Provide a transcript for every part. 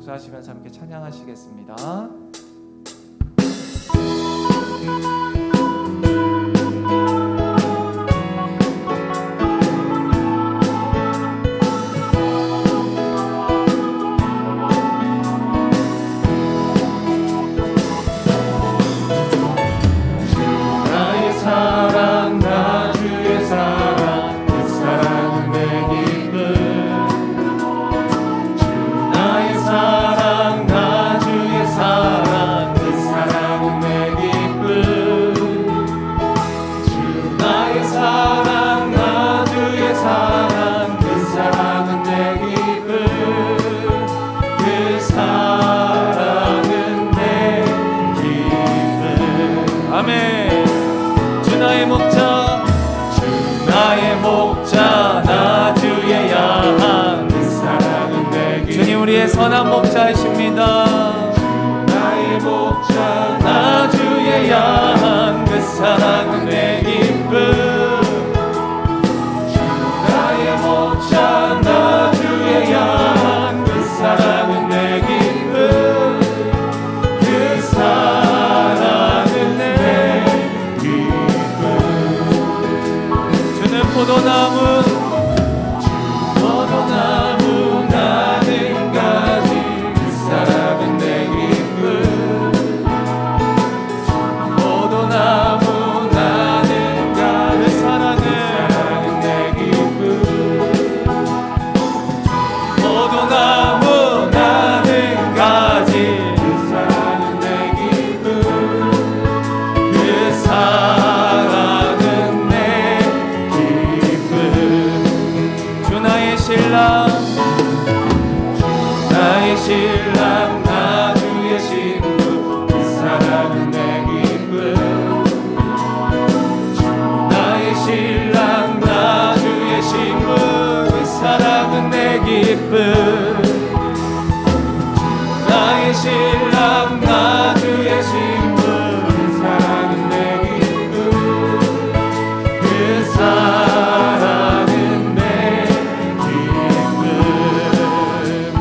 독서하시면서 함께 찬양하시겠습니다. 우리의 선한 목자이십니다. 나의 목자 나 주의 양 그 사랑은 내 기쁨. 나의 목자 나 주의 양 그 사랑은 내 기쁨. 그 사랑은 내 기쁨. 주는 포도나무 신랑 나 주의 신부 그 사랑은 내 기쁨. 나의 신랑 나 주의 신부 그 사랑은 내 기쁨. 나의 신랑 나 주의 신부 그 사랑은 내 기쁨. 그 사랑은 내 기쁨.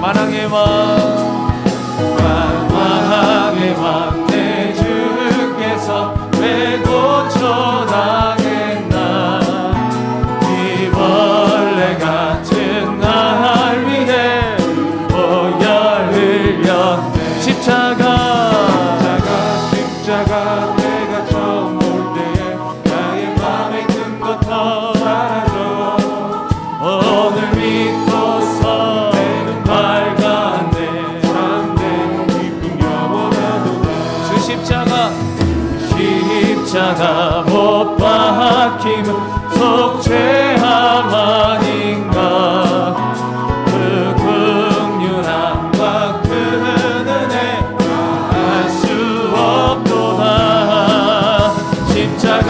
만왕의 왕 내 주께서 왜 고쳐당했나. 이 벌레 같은 날 위해 보혈 흘렸네. 십자가 내가 처음 볼 때에 나의 맘에 큰 것 더 사라져. 오늘 믿고서 내 눈 밝았네. 참된 기쁨 영원하도다. 주 십자가 못 박힘은 속죄함 아닌가. 그 긍휼함과 그 은혜 말할 수 없도다. 십자가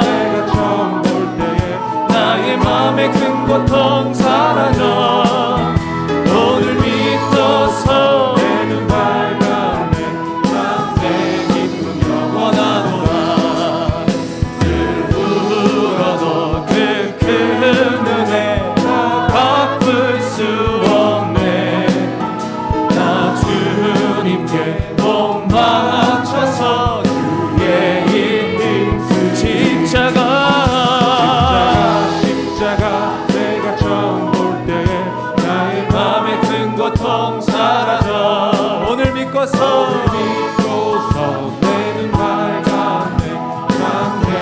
내가 처음 볼 때에 나의 맘에 큰 고통 사라져. 오늘 믿어서 내 눈 밝았네. 참내 기쁨 영원하도다. 늘 울어도 그 큰 은혜 갚을 수 없네. 나 주님께 목 맞춰서 주의 이름 십자가 내가 처음 볼 때에 나의 맘에 든 고통 사라져. 오늘 믿고서 내 눈 밝았네.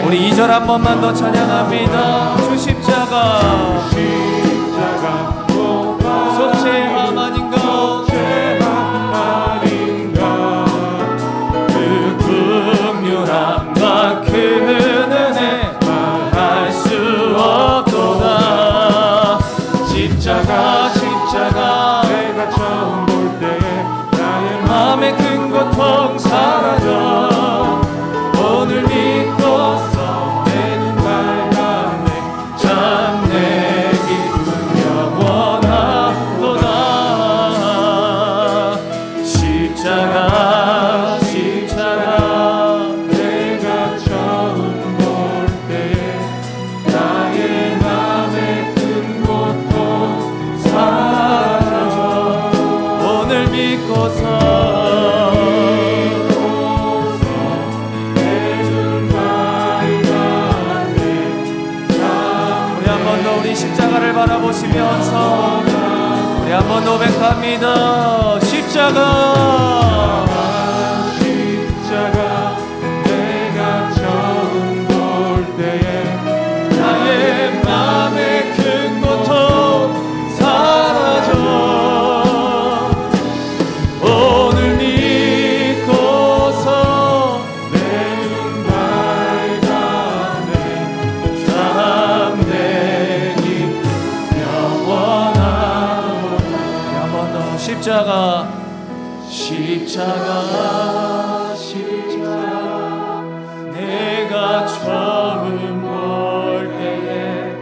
우리 2절 한 번만 더 찬양합니다. 주 십자가 속죄함 아닌가. 그 긍휼함과 그 은혜 말할 수 없도다. 십자가 내가 처음 볼 때에 나의 맘에 큰 고통 사라져. 오늘 믿고서 내 눈 밝았네. 참 내 기쁨 바라보시면서 우리 한번 고백합니다. 십자가 내가 처음 볼 때에 나의 맘의 큰 고통 사라져 오늘 믿고서 내 눈 밝아내 참되니 영원하고 한 번 더 십자가 내가 처음 볼 때에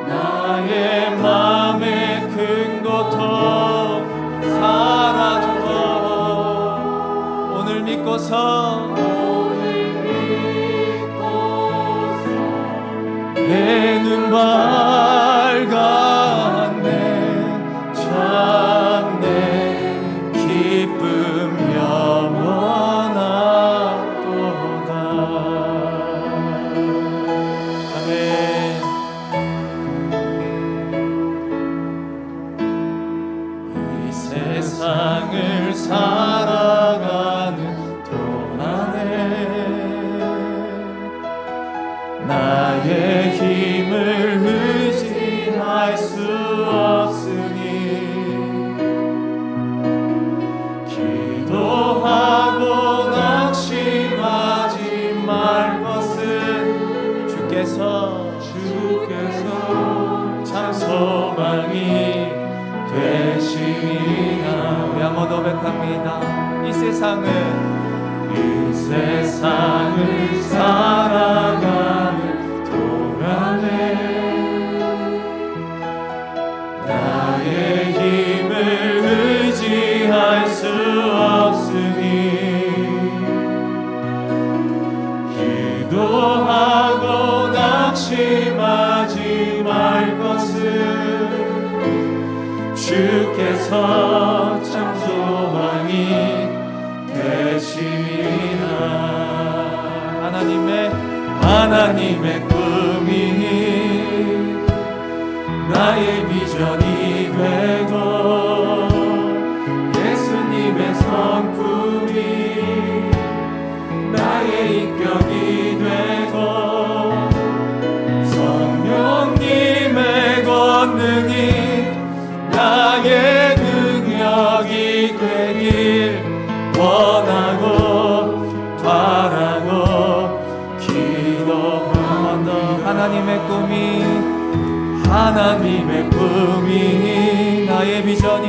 나의 맘의 큰 고통 사라져 오늘 믿고서 내 눈 밝았네 참내 기쁨 영원하도다. 아멘. 이 세상을 살아가는 동안에 나의 힘을 의지할 수 없으니 기도하고 낙심하지 말 것은 주께서 참 소망이 되시리라. 우리 한번 고백합니다. 이 세상을 살아가는 동안에 나의 힘을 의지할 수 없으니 기도하고 낙심하지 말 것은 주께서 참 소망이 되시리라. 하나님의 꿈이 나의 비전이 되고 예수님의 성품이 나의 인격이 되고 성령님의 권능이 나의 능력이 되길 원하고 바라고 기도한다. 하나님의 꿈이 나의 비전이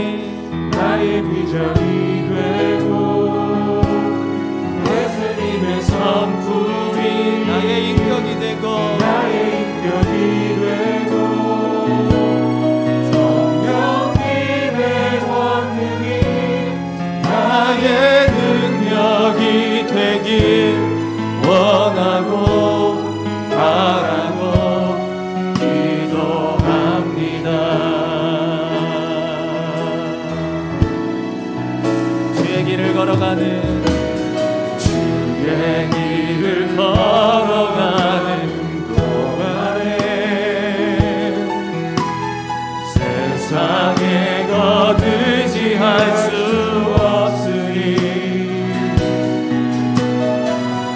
되고 예수님의 성품이 나의 인격이 되고 성령님의 권능이 나의 능력이 되길 원하고 바라고 기도합니다. 주의 길을 걸어가는 동안에 세상에 거두지할 수 없으니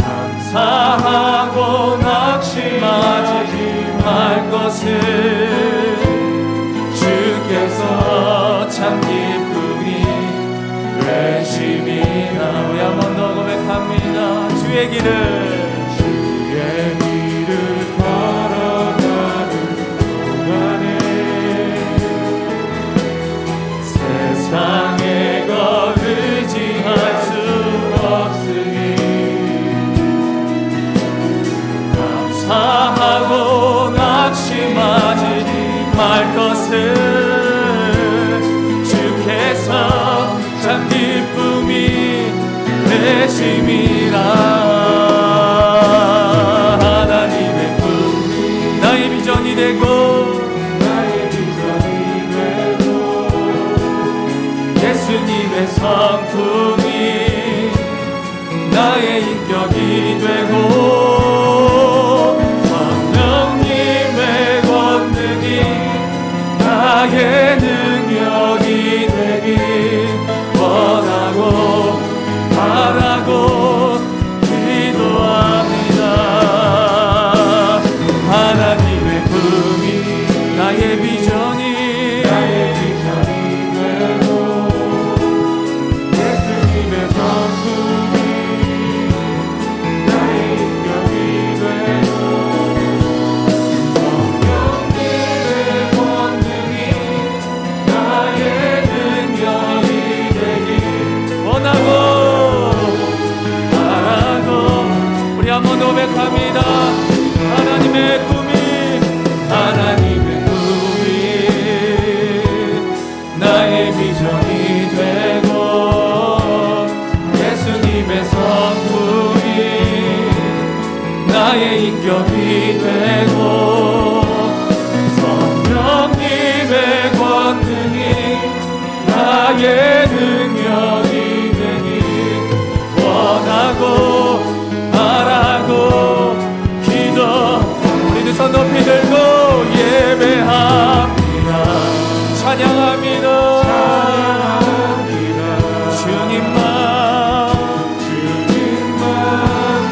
감사하고 낙심하지 말 것은 주께서 참 기쁨이 되심이라. 우리 한 번 더 고백합니다. 주의 길을 걸어가는 동안에 세상에 거두지할 수 없으니 감사하고 낙심하지 말 것은 주께서 참 기쁨이 되심이라. 하나님의 꿈 나의 비전이 되고 예수님의 성품이 나의 인격이 되고 성령님의 권능이 고백합니다. 하나님의 꿈이 나의 비전이 되고 예수님의 성품이 나의 인격이 되고 성령님의 권능이 나의 능력이 되니 원하고 바라고 기도. 우리 두 손 높이 들고 예배합니다. 찬양합니다. 주님만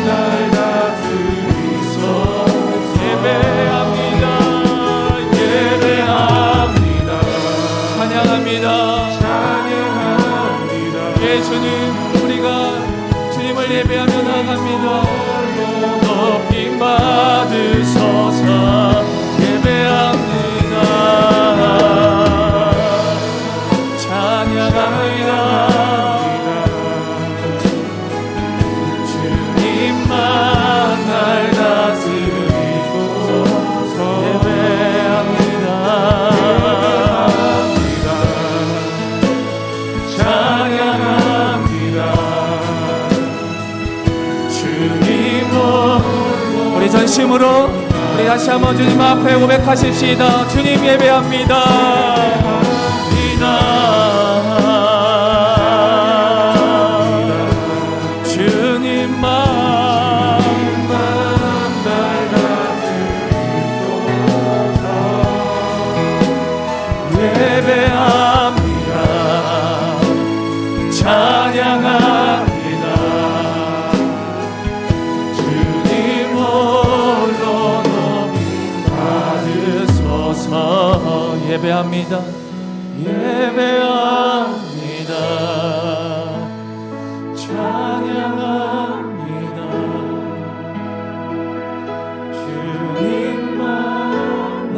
날 다스리소. 예배합니다. 예배합니다. 찬양합니다. 예, 주님, 우리가 주님을 예배하며 나갑니다. 높임 받으소서. 예배합니다. 찬양합니다. 주님만 날 다스리소서. 예배합니다. 찬양합니다. 주님을 우리 전심으로 우리 다시 한번 주님 앞에 고백하십시다. 주님 예배합니다. 주님만 날 다스리소서. 예배합니다. 찬양합니다. 주님 홀로 높임 받으소서. 예배합니다. 예배합니다. 찬양합니다. 주님만 날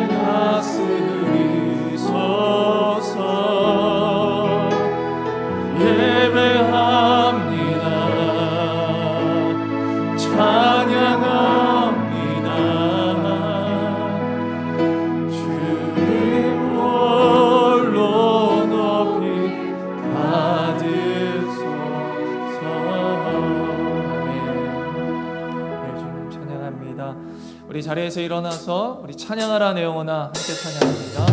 다스리소서. 예배합니다. 찬양합니다. 주님 홀로 높이 받으소서. 아멘. 네, 주님 찬양합니다. 우리 자리에서 일어나서 우리 찬양하라 내 영혼아 함께 찬양합니다.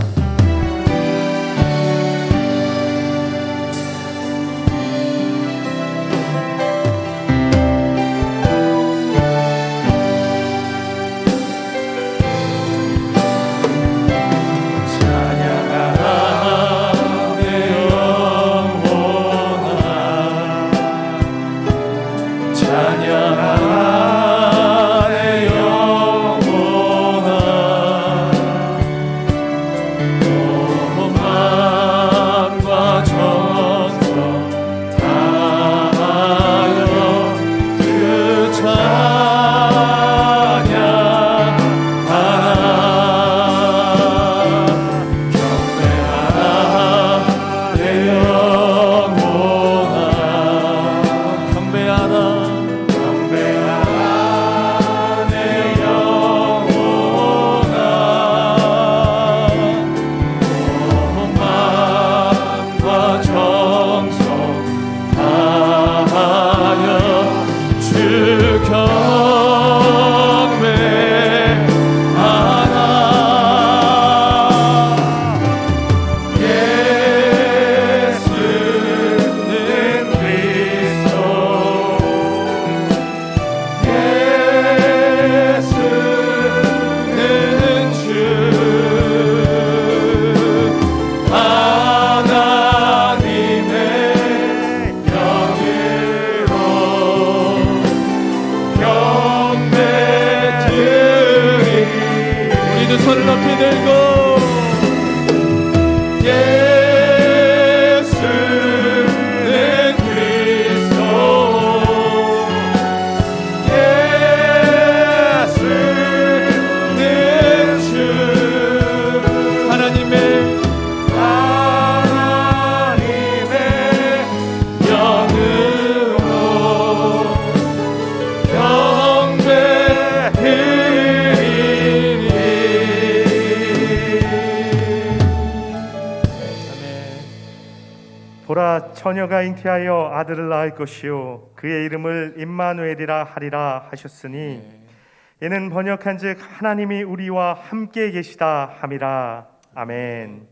영으로 경배 처녀가 잉태하여 아들을 낳을 것이요 그의 이름을 임마누엘이라 하리라 하셨으니 이는 번역한즉 하나님이 우리와 함께 계시다 함이라. 아멘.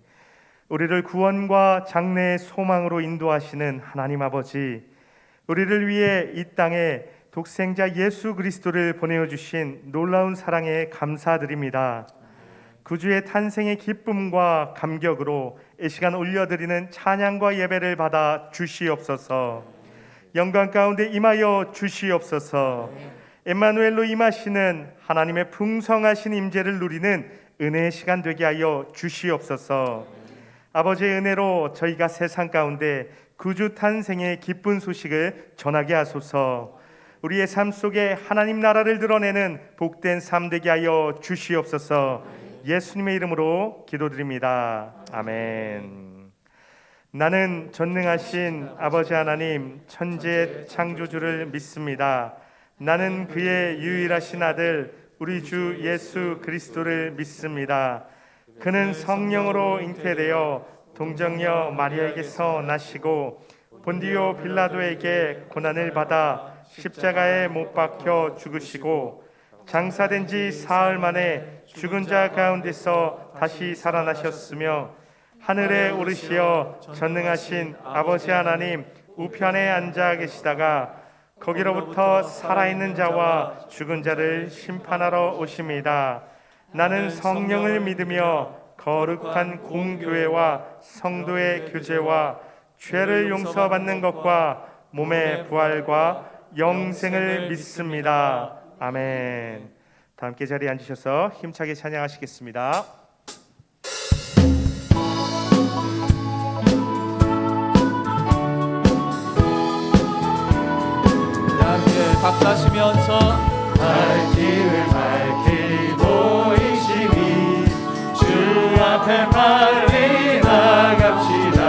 우리를 구원과 장래의 소망으로 인도하시는 하나님 아버지, 우리를 위해 이 땅에 독생자 예수 그리스도를 보내어 주신 놀라운 사랑에 감사드립니다. 구주의 탄생의 기쁨과 감격으로 이 시간 올려드리는 찬양과 예배를 받아 주시옵소서. 영광 가운데 임하여 주시옵소서. 임마누엘로 임하시는 하나님의 풍성하신 임재를 누리는 은혜의 시간 되게 하여 주시옵소서. 아버지의 은혜로 저희가 세상 가운데 구주 탄생의 기쁜 소식을 전하게 하소서. 우리의 삶 속에 하나님 나라를 드러내는 복된 삶 되게 하여 주시옵소서. 예수님의 이름으로 기도드립니다. 아멘. 나는 전능하신 아버지 하나님 천지의 창조주를 믿습니다. 나는 그의 유일하신 아들 우리 주 예수 그리스도를 믿습니다. 그는 성령으로 잉태되어 동정녀 마리아에게서 나시고 본디오 빌라도에게 고난을 받아 십자가에 못 박혀 죽으시고 장사된 지 사흘 만에 죽은 자 가운데서 다시 살아나셨으며 하늘에 오르시어 전능하신 아버지 하나님 우편에 앉아 계시다가 거기로부터 살아있는 자와 죽은 자를 심판하러 오십니다. 나는 성령을 믿으며 거룩한 공교회와 성도의 교제와 죄를 용서받는 것과 몸의 부활과 영생을 믿습니다. 아멘. 다 함께 자리에 앉으셔서 힘차게 찬양하시겠습니다. 함께 박수하시면서 발길을 밝히고 이시니 주 앞에 빨리 나갑시다.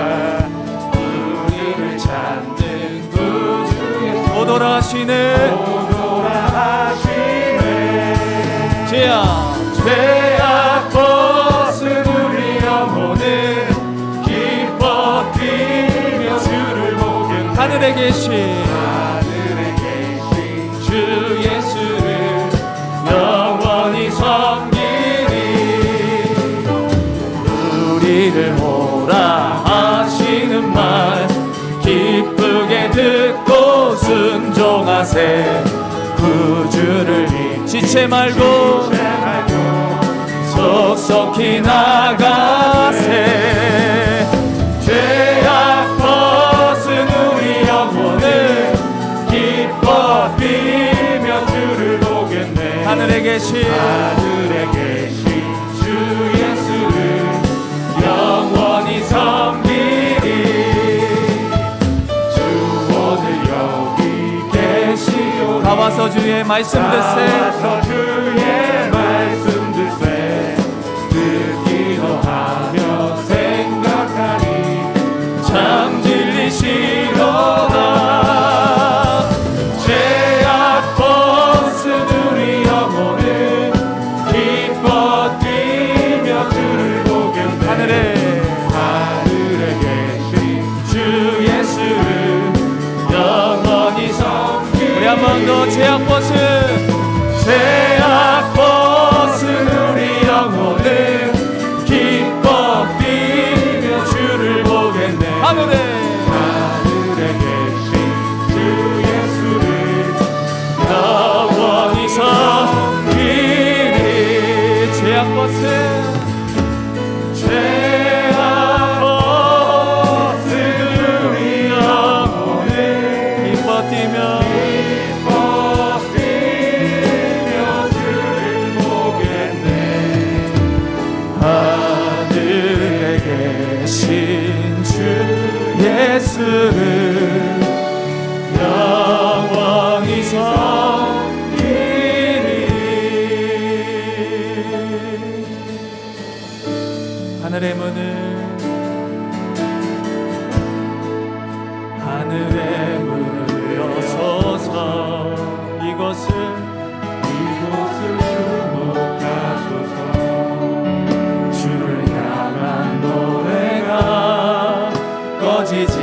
우리를 찾는 구주의 오도라하시네 죄악 벗은 우리 영혼은 기뻐 뛰며 주를 보겠네. 하늘에 계신 주 예수를 영원히 섬기리. 우리를 오라 하시는 말 기쁘게 듣고 순종하세. 구주를 지체 말고 속속히 나가세. 죄악 벗은 우리 영혼을 기뻐 뛰며 주를 보겠네. 하늘에 계신 주 예수를 영원히 섬기리. 주 오늘 여기 계시오. 다 와서 주의 말씀 듣세. 주의 말씀 듣세. 듣기도 하며 생각하니 참 진리시로다. 죄악 벗은 우리 영혼은 기뻐 뛰며 주를 보겠네. 하늘에 계신 주 예수를 영원히 섬기리. 우리 한 번 더 죄악 벗은 우리 영혼은 기뻐 뛰며 주를 보겠네. 하늘에 계신 주 예수를 영원히 섬기리. 죄악 벗은 우리 영혼은 기뻐 뛰며 예수를 영원히 섬기리. 하늘의 문을 여소서. 이곳을 주목하소서. 주를 향한 노래가 꺼지지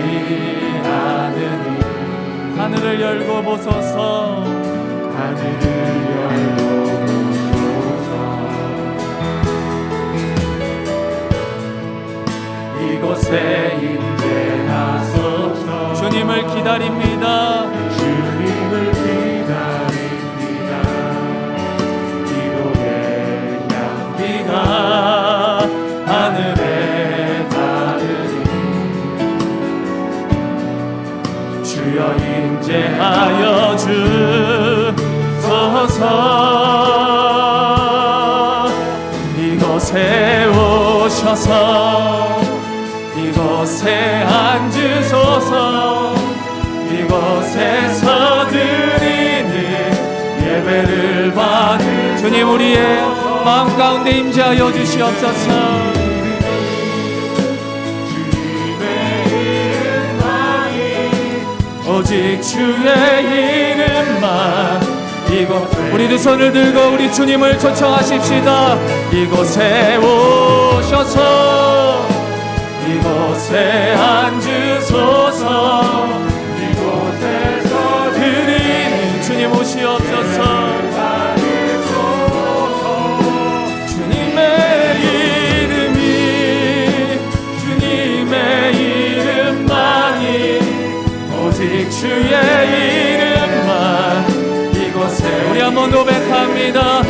이곳에 오셔서 이곳에 앉으소서 이곳에서 드리는 예배를 받을 주님 우리의 마음 가운데 임재하여 주시옵소서. 오직 주의 이름만 우리 두 손을 들고 우리 주님을 초청하십시다. 이곳에 오셔서 이곳에 앉으소서 이곳에서 드리는 주님 오시옵소서. 주님의 이름이 주님의 이름만이 오직 주의 이름만 이곳에 우리 한번 고백합니다.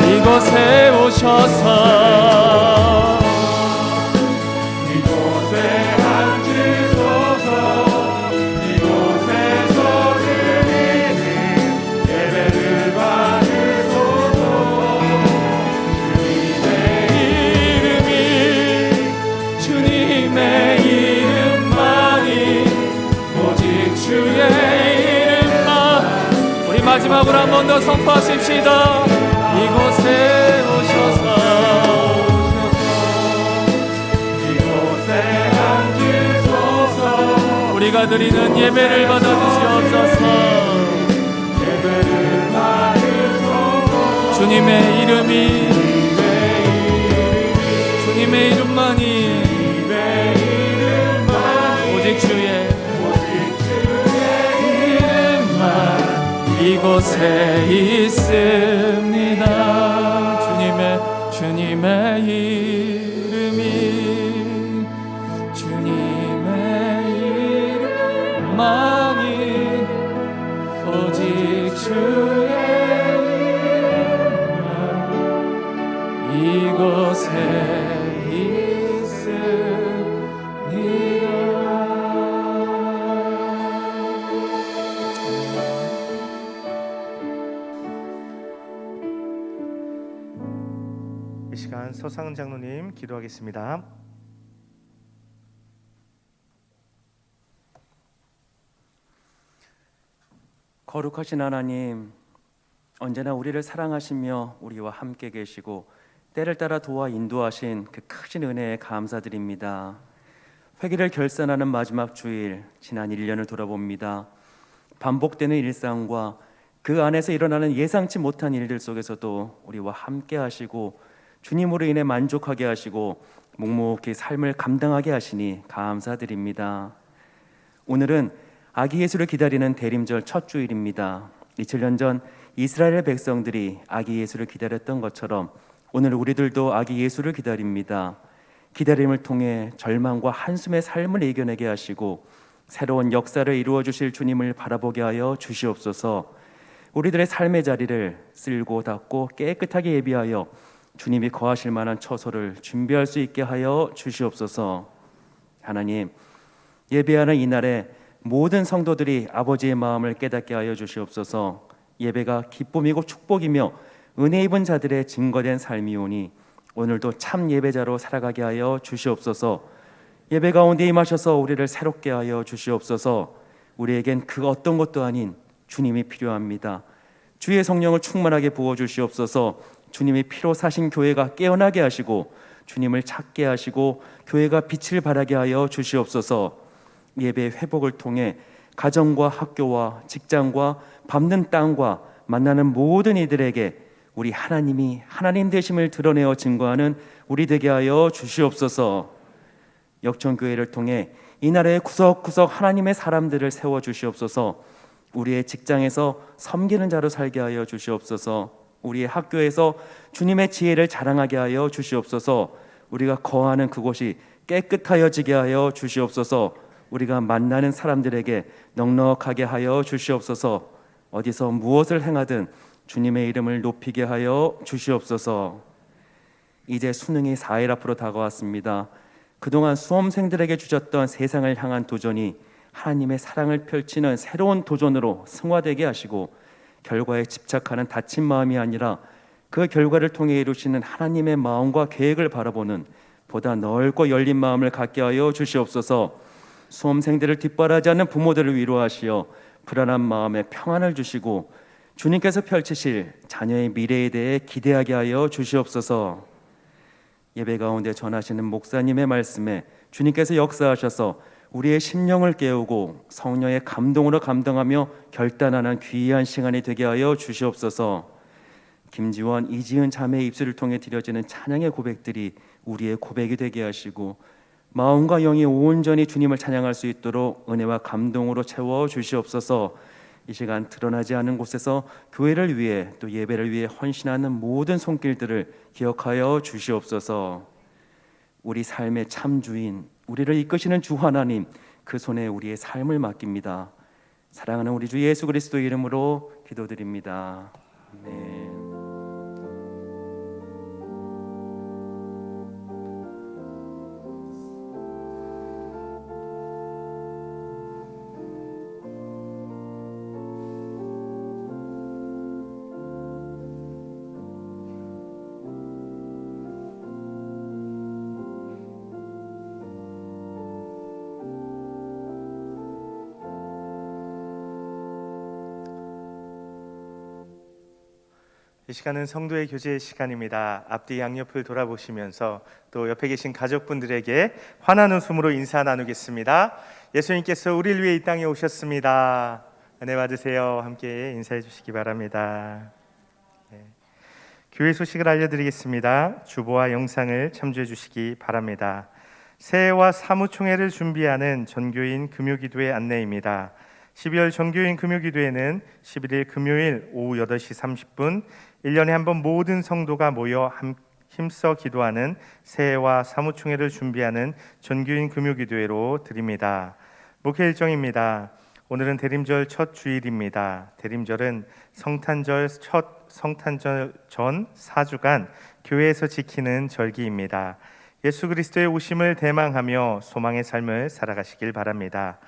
이곳에 오셔서 이곳에 앉으소서 이곳에서 드리는 예배를 받으소서. 주님의 이름만이 오직 주의 이름만 우리 마지막으로 한 번 더 선포하십시다. 이곳에 오셔서 이곳에 앉으소서 우리가 드리는 예배를 받아주시옵소서. 예배를 받으소서. 주님의 이름이 주님의 이름만이 오직 주의 이곳에 있습니다. 주님의 이름이 주님의 이름만이 오직 주의 이름만 이곳에 이 시간 서상은 장로님 기도하겠습니다. 거룩하신 하나님, 언제나 우리를 사랑하시며 우리와 함께 계시고 때를 따라 도와 인도하신 그 크신 은혜에 감사드립니다. 회개를 결산하는 마지막 주일, 지난 1년을 돌아봅니다. 반복되는 일상과 그 안에서 일어나는 예상치 못한 일들 속에서도 우리와 함께 하시고 주님으로 인해 만족하게 하시고 묵묵히 삶을 감당하게 하시니 감사드립니다. 오늘은 아기 예수를 기다리는 대림절 첫 주일입니다. 2000년 전 이스라엘 백성들이 아기 예수를 기다렸던 것처럼 오늘 우리들도 아기 예수를 기다립니다. 기다림을 통해 절망과 한숨의 삶을 이겨내게 하시고 새로운 역사를 이루어 주실 주님을 바라보게 하여 주시옵소서. 우리들의 삶의 자리를 쓸고 닦고 깨끗하게 예비하여 주님이 거하실 만한 처소를 준비할 수 있게 하여 주시옵소서. 하나님, 예배하는 이날에 모든 성도들이 아버지의 마음을 깨닫게 하여 주시옵소서. 예배가 기쁨이고 축복이며 은혜 입은 자들의 증거된 삶이오니 오늘도 참 예배자로 살아가게 하여 주시옵소서. 예배 가운데 임하셔서 우리를 새롭게 하여 주시옵소서. 우리에겐 그 어떤 것도 아닌 주님이 필요합니다. 주의 성령을 충만하게 부어주시옵소서. 주님이 피로 사신 교회가 깨어나게 하시고 주님을 찾게 하시고 교회가 빛을 발하게 하여 주시옵소서. 예배 회복을 통해 가정과 학교와 직장과 밟는 땅과 만나는 모든 이들에게 우리 하나님이 하나님 되심을 드러내어 증거하는 우리 되게 하여 주시옵소서. 역전교회를 통해 이 나라의 구석구석 하나님의 사람들을 세워주시옵소서. 우리의 직장에서 섬기는 자로 살게 하여 주시옵소서. 우리의 학교에서 주님의 지혜를 자랑하게 하여 주시옵소서. 우리가 거하는 그곳이 깨끗하여지게 하여 주시옵소서. 우리가 만나는 사람들에게 넉넉하게 하여 주시옵소서. 어디서 무엇을 행하든 주님의 이름을 높이게 하여 주시옵소서. 이제 수능이 4일 앞으로 다가왔습니다. 그동안 수험생들에게 주셨던 세상을 향한 도전이 하나님의 사랑을 펼치는 새로운 도전으로 승화되게 하시고 결과에 집착하는 다친 마음이 아니라 그 결과를 통해 이루시는 하나님의 마음과 계획을 바라보는 보다 넓고 열린 마음을 갖게 하여 주시옵소서. 수험생들을 뒷바라지하는 부모들을 위로하시어 불안한 마음에 평안을 주시고 주님께서 펼치실 자녀의 미래에 대해 기대하게 하여 주시옵소서. 예배 가운데 전하시는 목사님의 말씀에 주님께서 역사하셔서 우리의 심령을 깨우고 성령의 감동으로 감동하며 결단하는 귀한 시간이 되게 하여 주시옵소서. 김지원, 이지은 자매의 입술을 통해 드려지는 찬양의 고백들이 우리의 고백이 되게 하시고 마음과 영이 온전히 주님을 찬양할 수 있도록 은혜와 감동으로 채워 주시옵소서. 이 시간 드러나지 않은 곳에서 교회를 위해 또 예배를 위해 헌신하는 모든 손길들을 기억하여 주시옵소서. 우리 삶의 참 주인, 우리를 이끄시는 주 하나님, 그 손에 우리의 삶을 맡깁니다. 사랑하는 우리 주 예수 그리스도 이름으로 기도드립니다. 아멘. 이 시간은 성도의 교제 시간입니다. 앞뒤 양옆을 돌아보시면서 또 옆에 계신 가족분들에게 환한 웃음으로 인사 나누겠습니다. 예수님께서 우리를 위해 이 땅에 오셨습니다. 은혜 받으세요. 함께 인사해 주시기 바랍니다. 교회 소식을 알려드리겠습니다. 주보와 영상을 참조해 주시기 바랍니다. 새해와 사무총회를 준비하는 전교인 금요기도의 안내입니다. 12월 전교인 금요기도회는 11일 금요일 오후 8시 30분 1년에 한 번 모든 성도가 모여 힘써 기도하는 새해와 사무총회를 준비하는 전교인 금요기도회로 드립니다. 목회 일정입니다. 오늘은 대림절 첫 주일입니다. 대림절은 성탄절 전 4주간 교회에서 지키는 절기입니다. 예수 그리스도의 오심을 대망하며 소망의 삶을 살아가시길 바랍니다.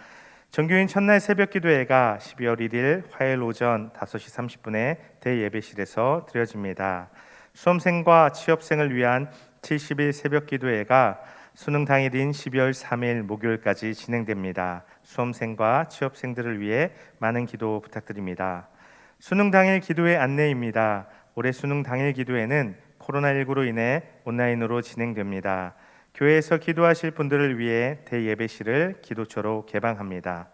전교인 첫날 새벽기도회가 12월 1일 화요일 오전 5시 30분에 대예배실에서 드려집니다. 수험생과 취업생을 위한 70일 새벽기도회가 수능 당일인 12월 3일 목요일까지 진행됩니다. 수험생과 취업생들을 위해 많은 기도 부탁드립니다. 수능 당일 기도회 안내입니다. 올해 수능 당일 기도회는 코로나19로 인해 온라인으로 진행됩니다. 교회에서 기도하실 분들을 위해 대예배실을 기도처로 개방합니다.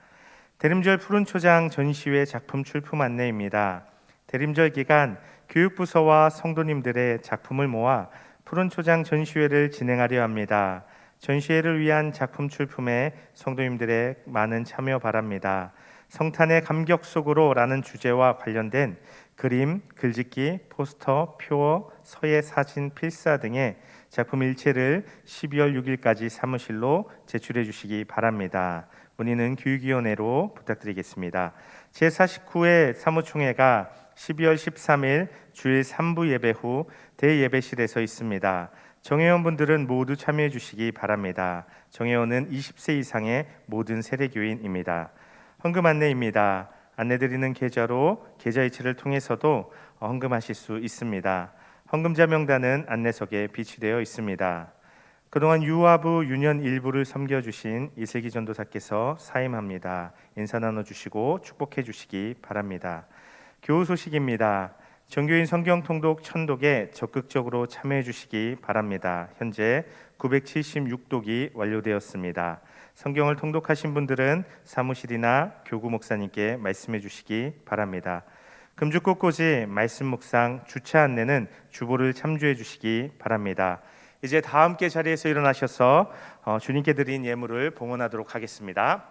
대림절 푸른 초장 전시회 작품 출품 안내입니다. 대림절 기간 교육부서와 성도님들의 작품을 모아 푸른 초장 전시회를 진행하려 합니다. 전시회를 위한 작품 출품에 성도님들의 많은 참여 바랍니다. 성탄의 감격 속으로 라는 주제와 관련된 그림, 글짓기, 포스터, 표어, 서예, 사진, 필사 등의 작품 일체를 12월 6일까지 사무실로 제출해 주시기 바랍니다. 문의는 교육위원회로 부탁드리겠습니다. 제49회 사무총회가 12월 13일 주일 3부 예배 후 대예배실에서 있습니다. 정회원분들은 모두 참여해 주시기 바랍니다. 정회원은 20세 이상의 모든 세례교인입니다. 헌금 안내입니다. 안내드리는 계좌로 계좌이체를 통해서도 헌금하실 수 있습니다. 헌금자 명단은 안내석에 비치되어 있습니다. 그동안 유아부 유년 일부를 섬겨주신 이슬기 전도사께서 사임합니다. 인사 나눠주시고 축복해 주시기 바랍니다. 교우 소식입니다. 전교인 성경 통독 천독에 적극적으로 참여해 주시기 바랍니다. 현재 976독이 완료되었습니다. 성경을 통독하신 분들은 사무실이나 교구 목사님께 말씀해 주시기 바랍니다. 금주 꽃꽂이 말씀 묵상 주차 안내는 주보를 참조해 주시기 바랍니다. 이제 다 함께 자리에서 일어나셔서 주님께 드린 예물을 봉헌하도록 하겠습니다.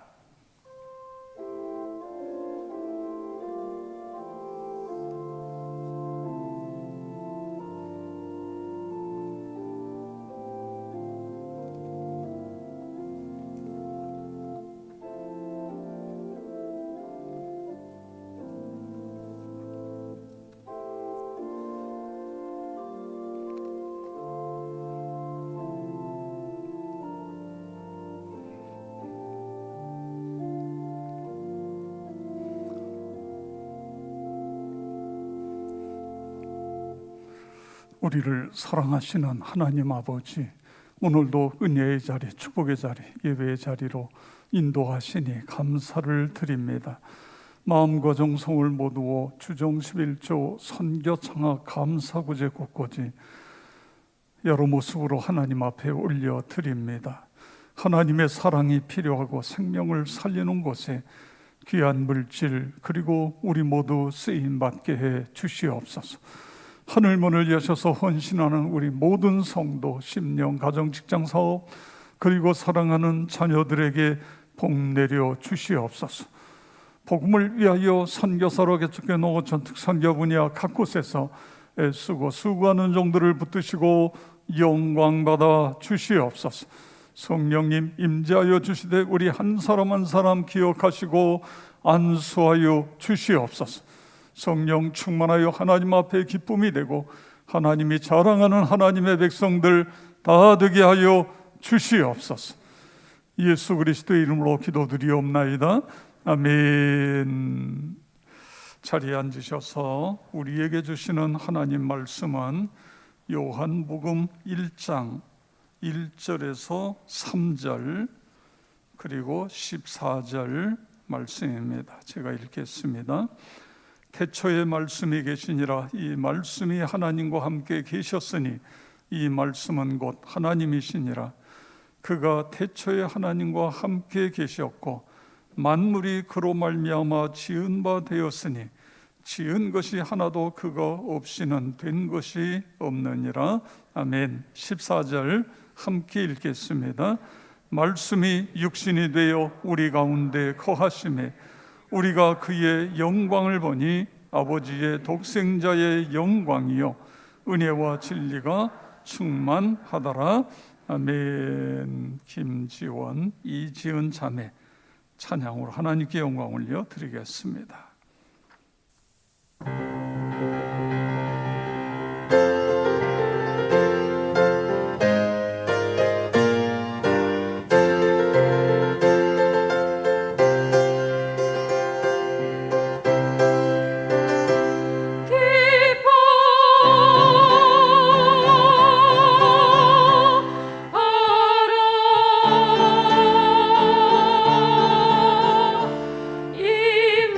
우리를 사랑하시는 하나님 아버지, 오늘도 은혜의 자리, 축복의 자리, 예배의 자리로 인도하시니 감사를 드립니다. 마음과 정성을 모두어 주정 11조 선교 창학 감사구제 곳곳이 여러 모습으로 하나님 앞에 올려드립니다. 하나님의 사랑이 필요하고 생명을 살리는 곳에 귀한 물질 그리고 우리 모두 쓰임받게 해 주시옵소서. 하늘문을 여셔서 헌신하는 우리 모든 성도, 심령, 가정, 직장, 사업 그리고 사랑하는 자녀들에게 복 내려 주시옵소서. 복음을 위하여 선교사로 개척해 놓은 전특 선교 분야 각 곳에서 애쓰고 수고하는 종들을 붙드시고 영광받아 주시옵소서. 성령님 임재하여 주시되 우리 한 사람 한 사람 기억하시고 안수하여 주시옵소서. 성령 충만하여 하나님 앞에 기쁨이 되고 하나님이 자랑하는 하나님의 백성들 다 되게 하여 주시옵소서. 예수 그리스도의 이름으로 기도드리옵나이다. 아멘. 자리에 앉으셔서 우리에게 주시는 하나님 말씀은 요한복음 1장 1절에서 3절 그리고 14절 말씀입니다. 제가 읽겠습니다. 태초에 말씀이 계시니라. 이 말씀이 하나님과 함께 계셨으니 이 말씀은 곧 하나님이시니라. 그가 태초에 하나님과 함께 계셨고 만물이 그로 말미암아 지은 바 되었으니 지은 것이 하나도 그가 없이는 된 것이 없느니라. 아멘. 14절 함께 읽겠습니다. 말씀이 육신이 되어 우리 가운데 거하심에 우리가 그의 영광을 보니 아버지의 독생자의 영광이요 은혜와 진리가 충만하더라. 아멘. 김지원, 이지은 자매 찬양으로 하나님께 영광 올려 드리겠습니다. 이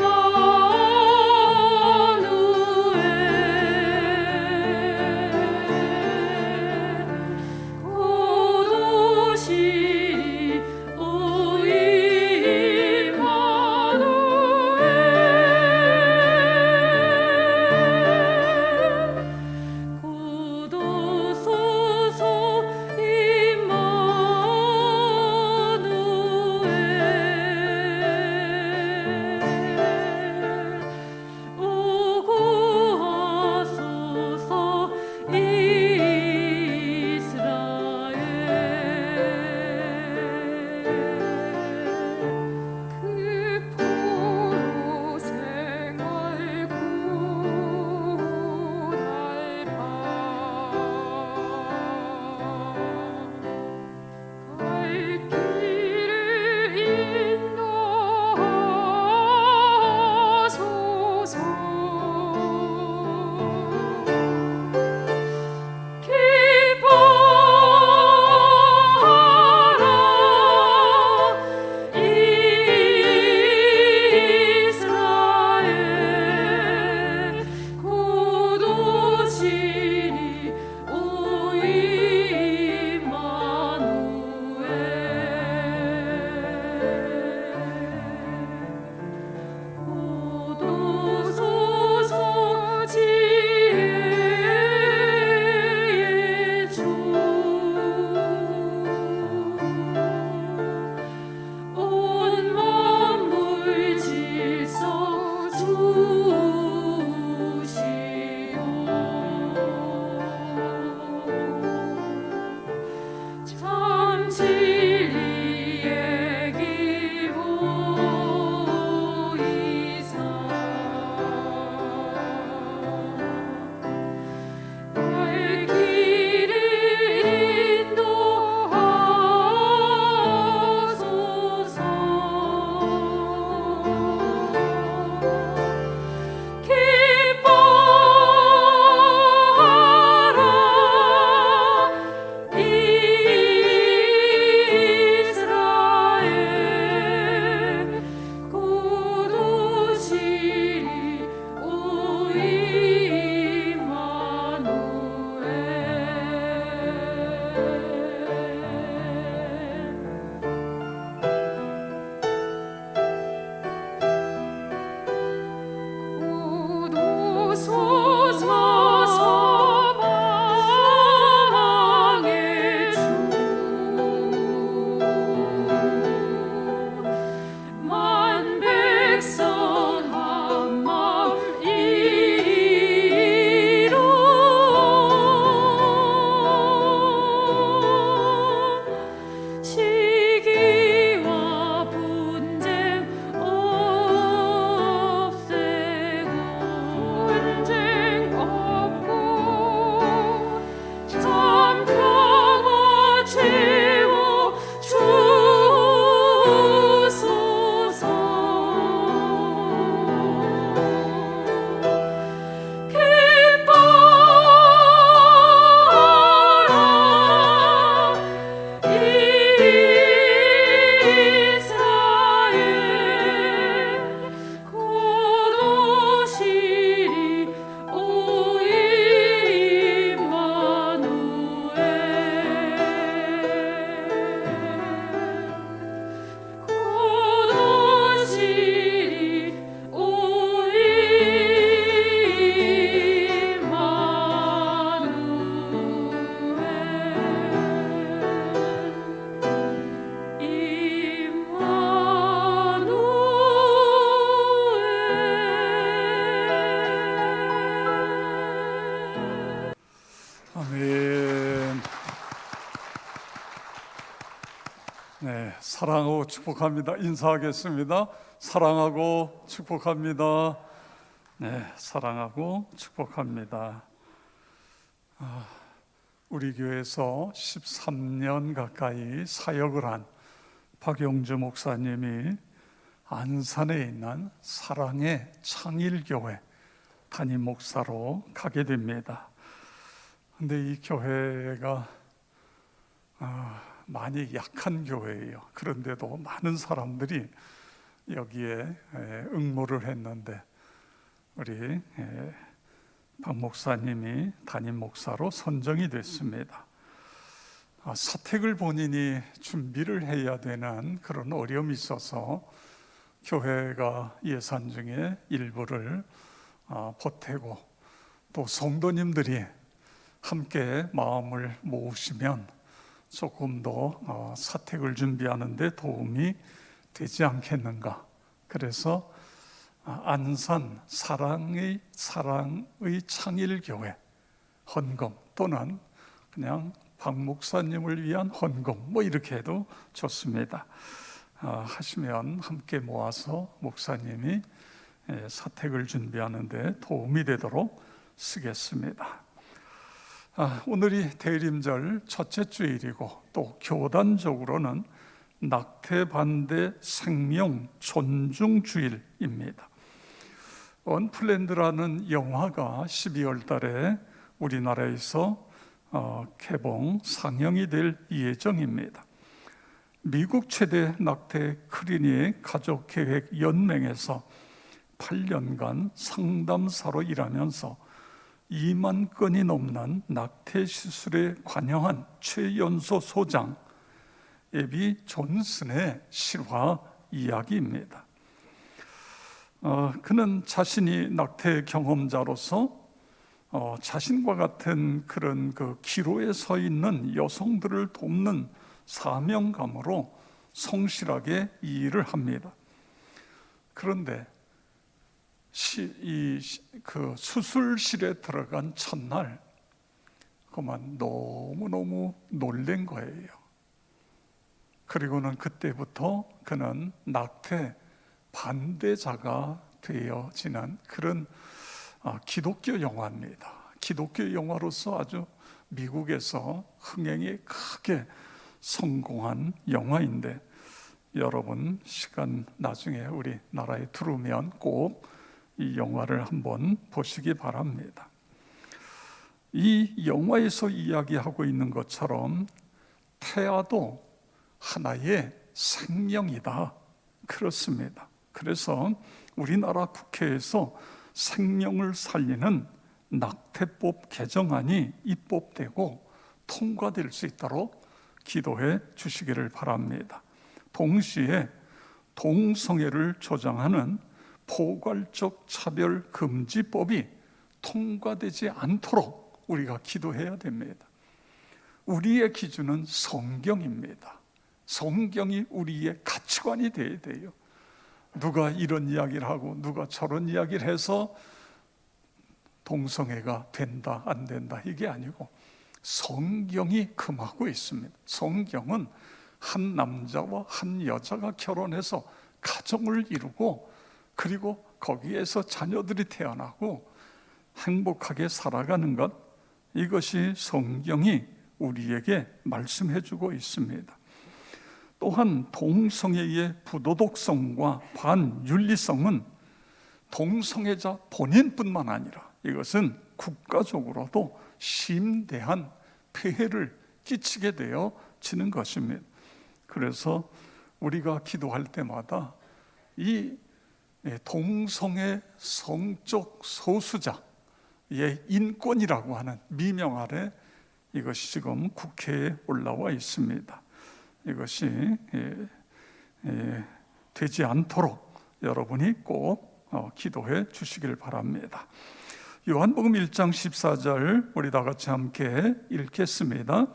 아멘. 네, 사랑하고 축복합니다. 인사하겠습니다. 사랑하고 축복합니다. 네, 사랑하고 축복합니다. 우리 교회에서 13년 가까이 사역을 한 박용주 목사님이 안산에 있는 사랑의 창일교회 담임 목사로 가게 됩니다. 근데 이 교회가 많이 약한 교회예요. 그런데도 많은 사람들이 여기에 응모를 했는데 우리 박 목사님이 담임 목사로 선정이 됐습니다. 사택을 본인이 준비를 해야 되는 그런 어려움이 있어서 교회가 예산 중에 일부를 보태고 또 성도님들이 함께 마음을 모으시면 조금 더 사택을 준비하는 데 도움이 되지 않겠는가. 그래서 안산 사랑의 창일교회 헌금 또는 그냥 박 목사님을 위한 헌금 뭐 이렇게 해도 좋습니다. 하시면 함께 모아서 목사님이 사택을 준비하는 데 도움이 되도록 쓰겠습니다. 오늘이 대림절 첫째 주일이고 또 교단적으로는 낙태 반대 생명 존중 주일입니다. 언플랜드라는 영화가 12월 달에 우리나라에서 개봉 상영이 될 예정입니다. 미국 최대 낙태 클리닉 가족계획연맹에서 8년간 상담사로 일하면서 2만 건이 넘는 낙태 시술에 관여한 최연소 소장 에비 존슨의 실화 이야기입니다. 그는 자신이 낙태 경험자로서 자신과 같은 그런 그 기로에 서 있는 여성들을 돕는 사명감으로 성실하게 이 일을 합니다. 그런데 그 수술실에 들어간 첫날 그만 너무너무 놀란 거예요. 그리고는 그때부터 그는 낙태 반대자가 되어지는 그런 기독교 영화입니다. 기독교 영화로서 아주 미국에서 흥행이 크게 성공한 영화인데 여러분 시간 나중에 우리 나라에 들어오면 꼭 이 영화를 한번 보시기 바랍니다. 이 영화에서 이야기하고 있는 것처럼 태아도 하나의 생명이다. 그렇습니다. 그래서 우리나라 국회에서 생명을 살리는 낙태법 개정안이 입법되고 통과될 수 있도록 기도해 주시기를 바랍니다. 동시에 동성애를 조장하는 포괄적 차별 금지법이 통과되지 않도록 우리가 기도해야 됩니다. 우리의 기준은 성경입니다. 성경이 우리의 가치관이 되어야 돼요. 누가 이런 이야기를 하고 누가 저런 이야기를 해서 동성애가 된다 안 된다 이게 아니고 성경이 금하고 있습니다. 성경은 한 남자와 한 여자가 결혼해서 가정을 이루고 그리고 거기에서 자녀들이 태어나고 행복하게 살아가는 것, 이것이 성경이 우리에게 말씀해 주고 있습니다. 또한 동성애의 부도덕성과 반윤리성은 동성애자 본인뿐만 아니라 이것은 국가적으로도 심대한 폐해를 끼치게 되어지는 것입니다. 그래서 우리가 기도할 때마다 이 동성애 성적 소수자의 인권이라고 하는 미명 아래 이것이 지금 국회에 올라와 있습니다. 이것이 되지 않도록 여러분이 꼭 기도해 주시길 바랍니다. 요한복음 1장 14절 우리 다 같이 함께 읽겠습니다.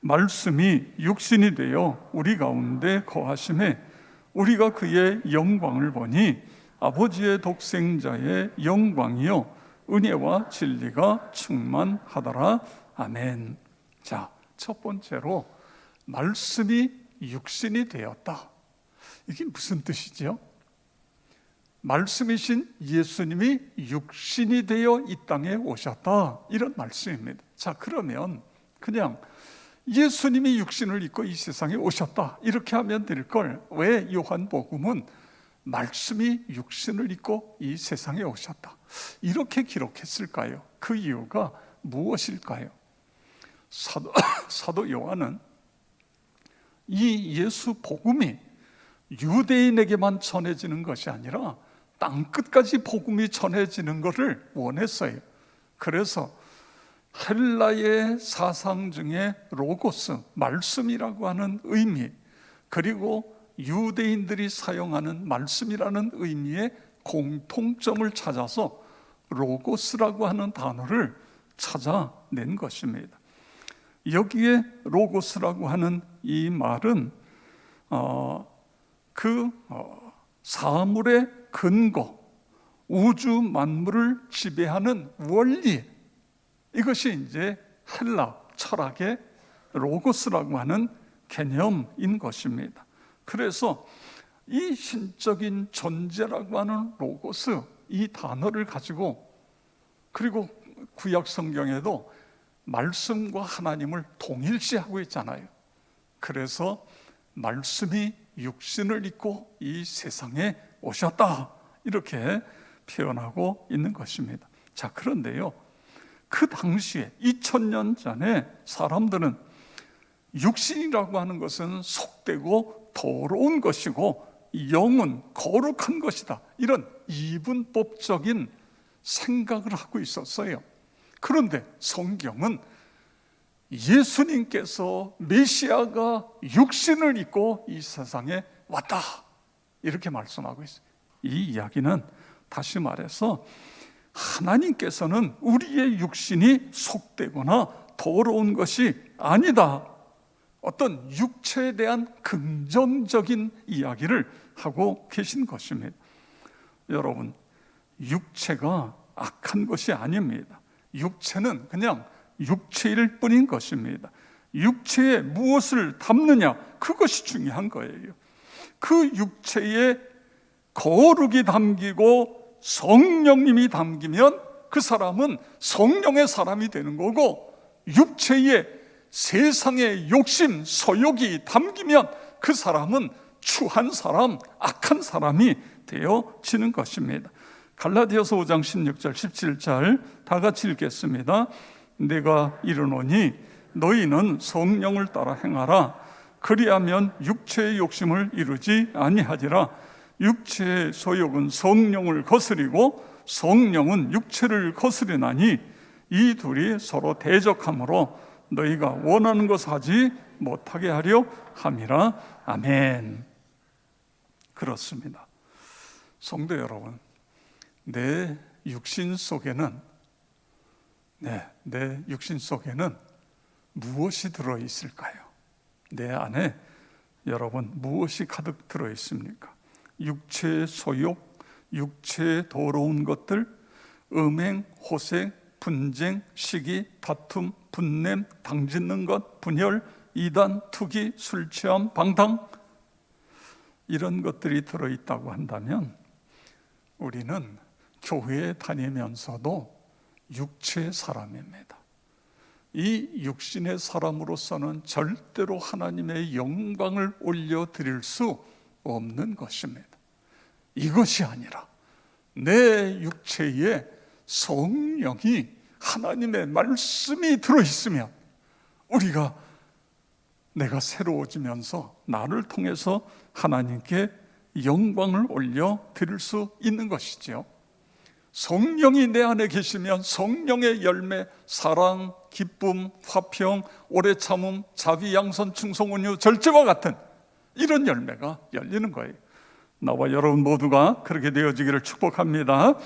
말씀이 육신이 되어 우리 가운데 거하심에 우리가 그의 영광을 보니 아버지의 독생자의 영광이요 은혜와 진리가 충만하더라. 아멘. 자, 첫 번째로 말씀이 육신이 되었다. 이게 무슨 뜻이죠? 말씀이신 예수님이 육신이 되어 이 땅에 오셨다, 이런 말씀입니다. 자, 그러면 그냥 예수님이 육신을 입고 이 세상에 오셨다 이렇게 하면 될 걸, 왜 요한복음은 말씀이 육신을 입고 이 세상에 오셨다 이렇게 기록했을까요? 그 이유가 무엇일까요? 사도 요한은 이 예수 복음이 유대인에게만 전해지는 것이 아니라 땅끝까지 복음이 전해지는 것을 원했어요. 그래서 헬라의 사상 중에 로고스, 말씀이라고 하는 의미, 그리고 유대인들이 사용하는 말씀이라는 의미의 공통점을 찾아서 로고스라고 하는 단어를 찾아낸 것입니다. 여기에 로고스라고 하는 이 말은 사물의 근거, 우주 만물을 지배하는 원리, 이것이 이제 헬라 철학의 로고스라고 하는 개념인 것입니다. 그래서 이 신적인 존재라고 하는 로고스, 이 단어를 가지고, 그리고 구약 성경에도 말씀과 하나님을 동일시하고 있잖아요. 그래서 말씀이 육신을 입고 이 세상에 오셨다 이렇게 표현하고 있는 것입니다. 자, 그런데요, 그 당시에 2000년 전에 사람들은 육신이라고 하는 것은 속되고 더러운 것이고 영은 거룩한 것이다, 이런 이분법적인 생각을 하고 있었어요. 그런데 성경은 예수님께서 메시아가 육신을 입고 이 세상에 왔다 이렇게 말씀하고 있어요. 이 이야기는 다시 말해서 하나님께서는 우리의 육신이 속되거나 더러운 것이 아니다, 어떤 육체에 대한 긍정적인 이야기를 하고 계신 것입니다. 여러분, 육체가 악한 것이 아닙니다. 육체는 그냥 육체일 뿐인 것입니다. 육체에 무엇을 담느냐, 그것이 중요한 거예요. 그 육체에 거룩이 담기고 성령님이 담기면 그 사람은 성령의 사람이 되는 거고, 육체에 세상의 욕심, 소욕이 담기면 그 사람은 추한 사람, 악한 사람이 되어지는 것입니다. 갈라디아서 5장 16절 17절 다 같이 읽겠습니다. 내가 이르노니 너희는 성령을 따라 행하라. 그리하면 육체의 욕심을 이루지 아니하리라. 육체의 소욕은 성령을 거스리고 성령은 육체를 거스리나니 이 둘이 서로 대적하므로 너희가 원하는 것을 하지 못하게 하려 함이라. 아멘. 그렇습니다. 성도 여러분, 내 육신 속에는 무엇이 들어 있을까요? 내 안에 여러분 무엇이 가득 들어 있습니까? 육체의 소욕, 육체의 더러운 것들, 음행, 호색, 분쟁, 시기, 다툼, 분냄, 당짓는 것, 분열, 이단, 투기, 술 취함, 방탕, 이런 것들이 들어있다고 한다면 우리는 교회에 다니면서도 육체의 사람입니다. 이 육신의 사람으로서는 절대로 하나님의 영광을 올려드릴 수 없는 것입니다. 이것이 아니라 내 육체에 성령이, 하나님의 말씀이 들어있으면 내가 새로워지면서 나를 통해서 하나님께 영광을 올려드릴 수 있는 것이죠. 성령이 내 안에 계시면 성령의 열매, 사랑, 기쁨, 화평, 오래 참음, 자비, 양선, 충성, 온유, 절제와 같은 이런 열매가 열리는 거예요. 나와 여러분 모두가 그렇게 되어지기를 축복합니다.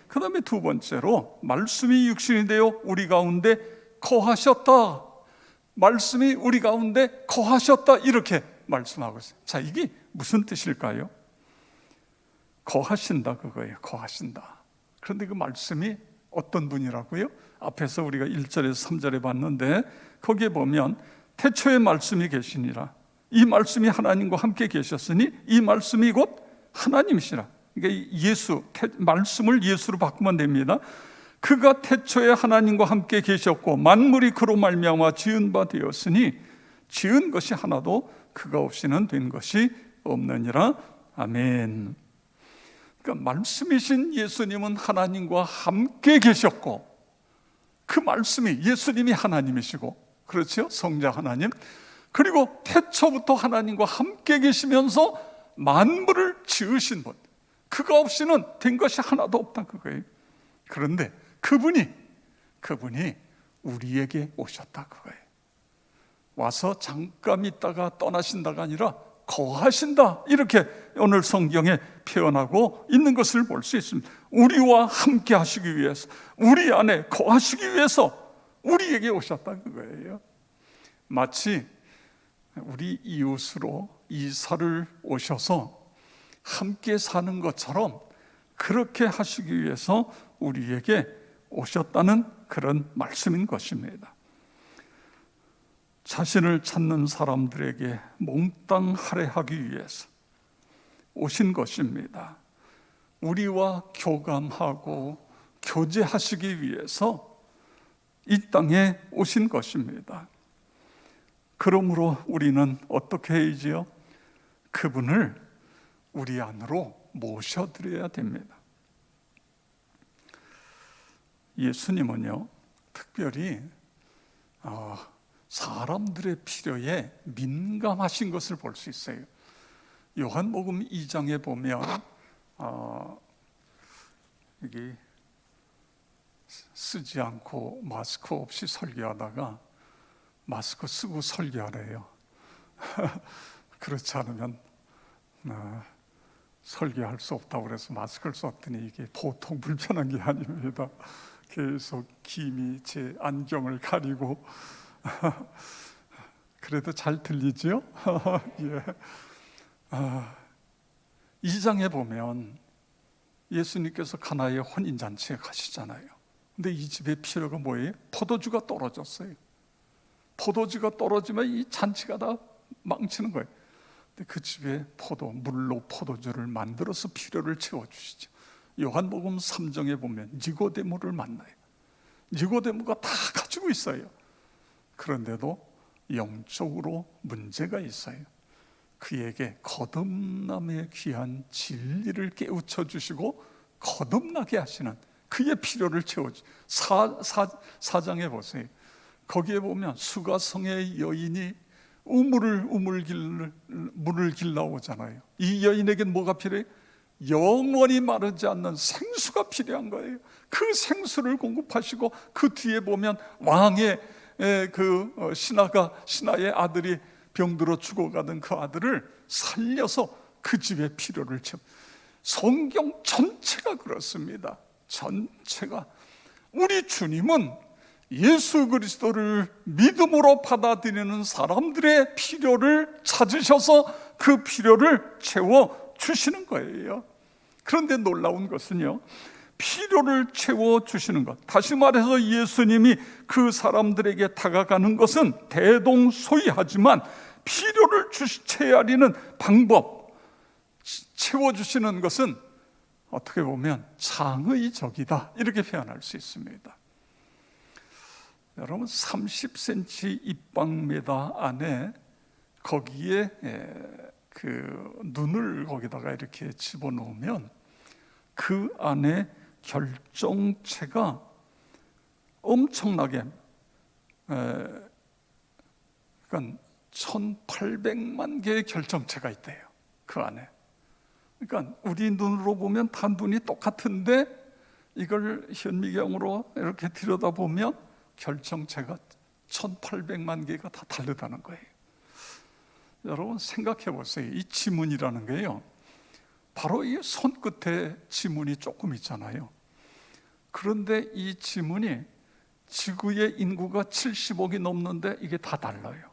그 다음에 두 번째로, 말씀이 육신이 되어 우리 가운데 거하셨다. 말씀이 우리 가운데 거하셨다, 이렇게 말씀하고 있어요. 자, 이게 무슨 뜻일까요? 거하신다, 그거예요. 거하신다. 그런데 그 말씀이 어떤 분이라고요? 앞에서 우리가 1절에서 3절에 봤는데 거기에 보면 태초에 말씀이 계시니라. 이 말씀이 하나님과 함께 계셨으니 이 말씀이 곧 하나님이시라. 그러니까 말씀을 예수로 바꾸면 됩니다. 그가 태초에 하나님과 함께 계셨고 만물이 그로 말미암아 지은 바 되었으니 지은 것이 하나도 그가 없이는 된 것이 없느니라. 아멘. 그러니까 말씀이신 예수님은 하나님과 함께 계셨고 그 말씀이 예수님이 하나님이시고, 그렇죠? 성자 하나님. 그리고 태초부터 하나님과 함께 계시면서 만물을 지으신 분, 그가 없이는 된 것이 하나도 없다 그거예요. 그런데 그분이 우리에게 오셨다 그거예요. 와서 잠깐 있다가 떠나신다가 아니라 거하신다, 이렇게 오늘 성경에 표현하고 있는 것을 볼 수 있습니다. 우리와 함께 하시기 위해서, 우리 안에 거하시기 위해서 우리에게 오셨다 그거예요. 마치 우리 이웃으로 이사를 오셔서 함께 사는 것처럼 그렇게 하시기 위해서 우리에게 오셨다는 그런 말씀인 것입니다. 자신을 찾는 사람들에게 몽땅 할애하기 위해서 오신 것입니다. 우리와 교감하고 교제하시기 위해서 이 땅에 오신 것입니다. 그러므로 우리는 어떻게 해야지요? 그분을 우리 안으로 모셔드려야 됩니다. 예수님은요, 특별히 사람들의 필요에 민감하신 것을 볼 수 있어요. 요한복음 2장에 보면 여기 쓰지 않고 마스크 없이 설교하다가 마스크 쓰고 설교하래요. 그렇지 않으면 설교할 수 없다고 그래서 마스크를 썼더니 이게 보통 불편한 게 아닙니다. 계속 김이 제 안경을 가리고 그래도 잘 들리죠? 예. 2장에 보면 예수님께서 가나의 혼인잔치에 가시잖아요. 근데 이 집의 필요가 뭐예요? 포도주가 떨어졌어요. 포도주가 떨어지면 이 잔치가 다 망치는 거예요. 근데 그 집에 물로 포도주를 만들어서 필요를 채워주시죠. 요한복음 3장에 보면 니고데모를 만나요. 니고데모가 다 가지고 있어요. 그런데도 영적으로 문제가 있어요. 그에게 거듭남의 귀한 진리를 깨우쳐 주시고 거듭나게 하시는 그의 필요를 채워주. 4장에 보세요. 거기에 보면 수가성의 여인이 물을 길러오잖아요. 이 여인에겐 뭐가 필요해요? 영원히 마르지 않는 생수가 필요한 거예요. 그 생수를 공급하시고 그 뒤에 보면 왕의 신하의 아들이 병들어 죽어가던 그 아들을 살려서 그 집의 필요를 채워. 성경 전체가 그렇습니다. 전체가. 우리 주님은 예수 그리스도를 믿음으로 받아들이는 사람들의 필요를 찾으셔서 그 필요를 채워 주시는 거예요. 그런데 놀라운 것은요, 필요를 채워주시는 것, 다시 말해서 예수님이 그 사람들에게 다가가는 것은 대동소이하지만 필요를 채하리는 방법, 채워주시는 것은 어떻게 보면 창의적이다, 이렇게 표현할 수 있습니다. 여러분 30cm 입방메다 안에 거기에 그 눈을 거기다가 이렇게 집어넣으면 그 안에 결정체가 엄청나게, 그러니까 1800만 개의 결정체가 있대요, 그 안에. 그러니까 우리 눈으로 보면 다 눈이 똑같은데 이걸 현미경으로 이렇게 들여다보면 결정체가 1800만 개가 다 다르다는 거예요. 여러분 생각해 보세요. 이 지문이라는 게요, 바로 이 손끝에 지문이 조금 있잖아요. 그런데 이 지문이 지구의 인구가 70억이 넘는데 이게 다 달라요.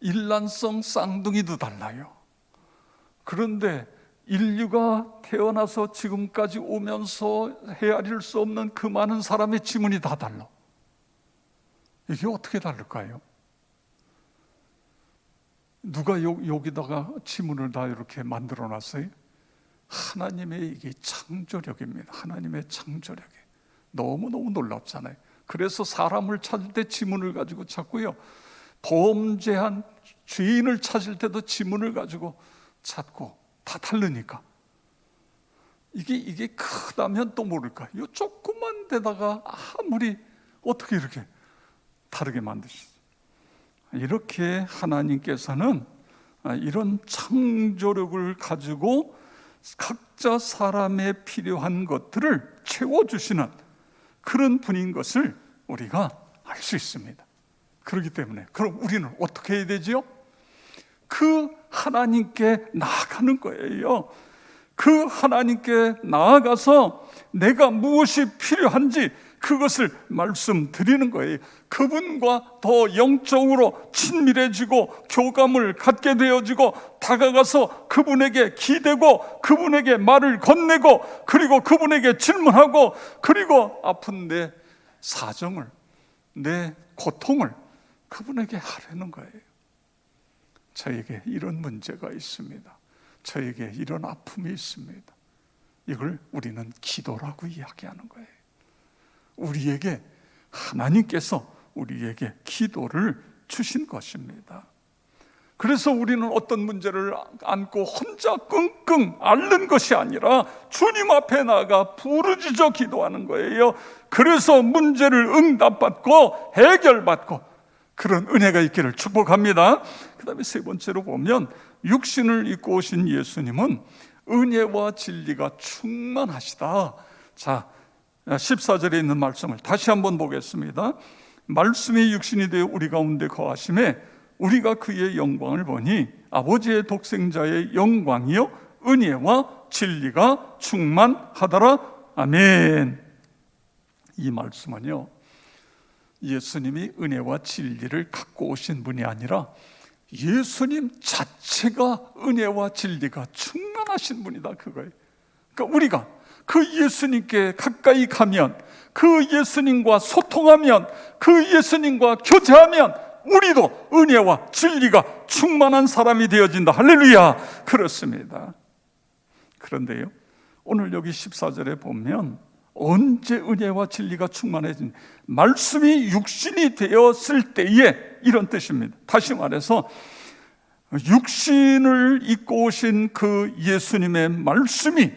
일란성 쌍둥이도 달라요. 그런데 인류가 태어나서 지금까지 오면서 헤아릴 수 없는 그 많은 사람의 지문이 다 달라. 이게 어떻게 다를까요? 누가 여기다가 지문을 다 이렇게 만들어 놨어요? 하나님의 이게 창조력입니다. 하나님의 창조력이 너무너무 놀랍잖아요. 그래서 사람을 찾을 때 지문을 가지고 찾고요, 범죄한 죄인을 찾을 때도 지문을 가지고 찾고, 다 다르니까. 이게 크다면 또 모를까, 이 조그만 데다가 아무리 어떻게 이렇게 다르게 만드시죠? 이렇게 하나님께서는 이런 창조력을 가지고 각자 사람의 필요한 것들을 채워주시는 그런 분인 것을 우리가 알 수 있습니다. 그렇기 때문에 그럼 우리는 어떻게 해야 되지요? 그 하나님께 나아가는 거예요. 그 하나님께 나아가서 내가 무엇이 필요한지 그것을 말씀드리는 거예요. 그분과 더 영적으로 친밀해지고 교감을 갖게 되어지고, 다가가서 그분에게 기대고 그분에게 말을 건네고, 그리고 그분에게 질문하고, 그리고 아픈 내 사정을, 내 고통을 그분에게 하려는 거예요. 저에게 이런 문제가 있습니다. 저에게 이런 아픔이 있습니다. 이걸 우리는 기도라고 이야기하는 거예요. 우리에게 하나님께서 우리에게 기도를 주신 것입니다. 그래서 우리는 어떤 문제를 안고 혼자 끙끙 앓는 것이 아니라 주님 앞에 나가 부르짖어 기도하는 거예요. 그래서 문제를 응답받고 해결받고 그런 은혜가 있기를 축복합니다. 그 다음에 세 번째로 보면, 육신을 입고 오신 예수님은 은혜와 진리가 충만하시다. 자, 14절에 있는 말씀을 다시 한번 보겠습니다. 말씀이 육신이 되어 우리 가운데 거하심에 우리가 그의 영광을 보니 아버지의 독생자의 영광이요 은혜와 진리가 충만하더라. 아멘. 이 말씀은요, 예수님이 은혜와 진리를 갖고 오신 분이 아니라 예수님 자체가 은혜와 진리가 충만하신 분이다, 그거예요. 그러니까 우리가 그 예수님께 가까이 가면, 그 예수님과 소통하면, 그 예수님과 교제하면 우리도 은혜와 진리가 충만한 사람이 되어진다. 할렐루야. 그렇습니다. 그런데요, 오늘 여기 14절에 보면 언제 은혜와 진리가 충만해진, 말씀이 육신이 되었을 때에, 이런 뜻입니다. 다시 말해서 육신을 입고 오신 그 예수님의 말씀이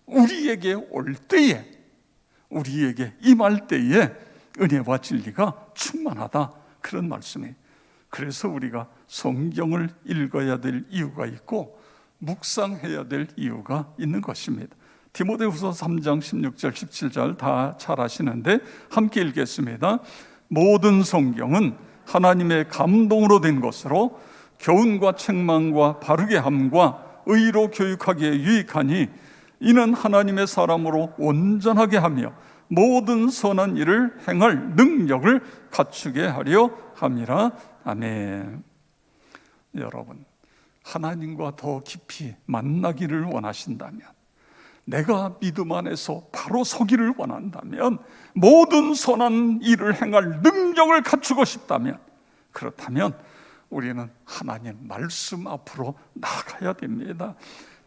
우리에게 올 때에, 우리에게 임할 때에 은혜와 진리가 충만하다, 그런 말씀이에요. 그래서 우리가 성경을 읽어야 될 이유가 있고 묵상해야 될 이유가 있는 것입니다. 디모데후서 3장 16절 17절 다 잘 아시는데 함께 읽겠습니다. 모든 성경은 하나님의 감동으로 된 것으로 교훈과 책망과 바르게 함과 의로 교육하기에 유익하니 이는 하나님의 사람으로 온전하게 하며 모든 선한 일을 행할 능력을 갖추게 하려 함이라. 아멘. 여러분, 하나님과 더 깊이 만나기를 원하신다면, 내가 믿음 안에서 바로 서기를 원한다면, 모든 선한 일을 행할 능력을 갖추고 싶다면, 그렇다면 우리는 하나님 말씀 앞으로 나가야 됩니다.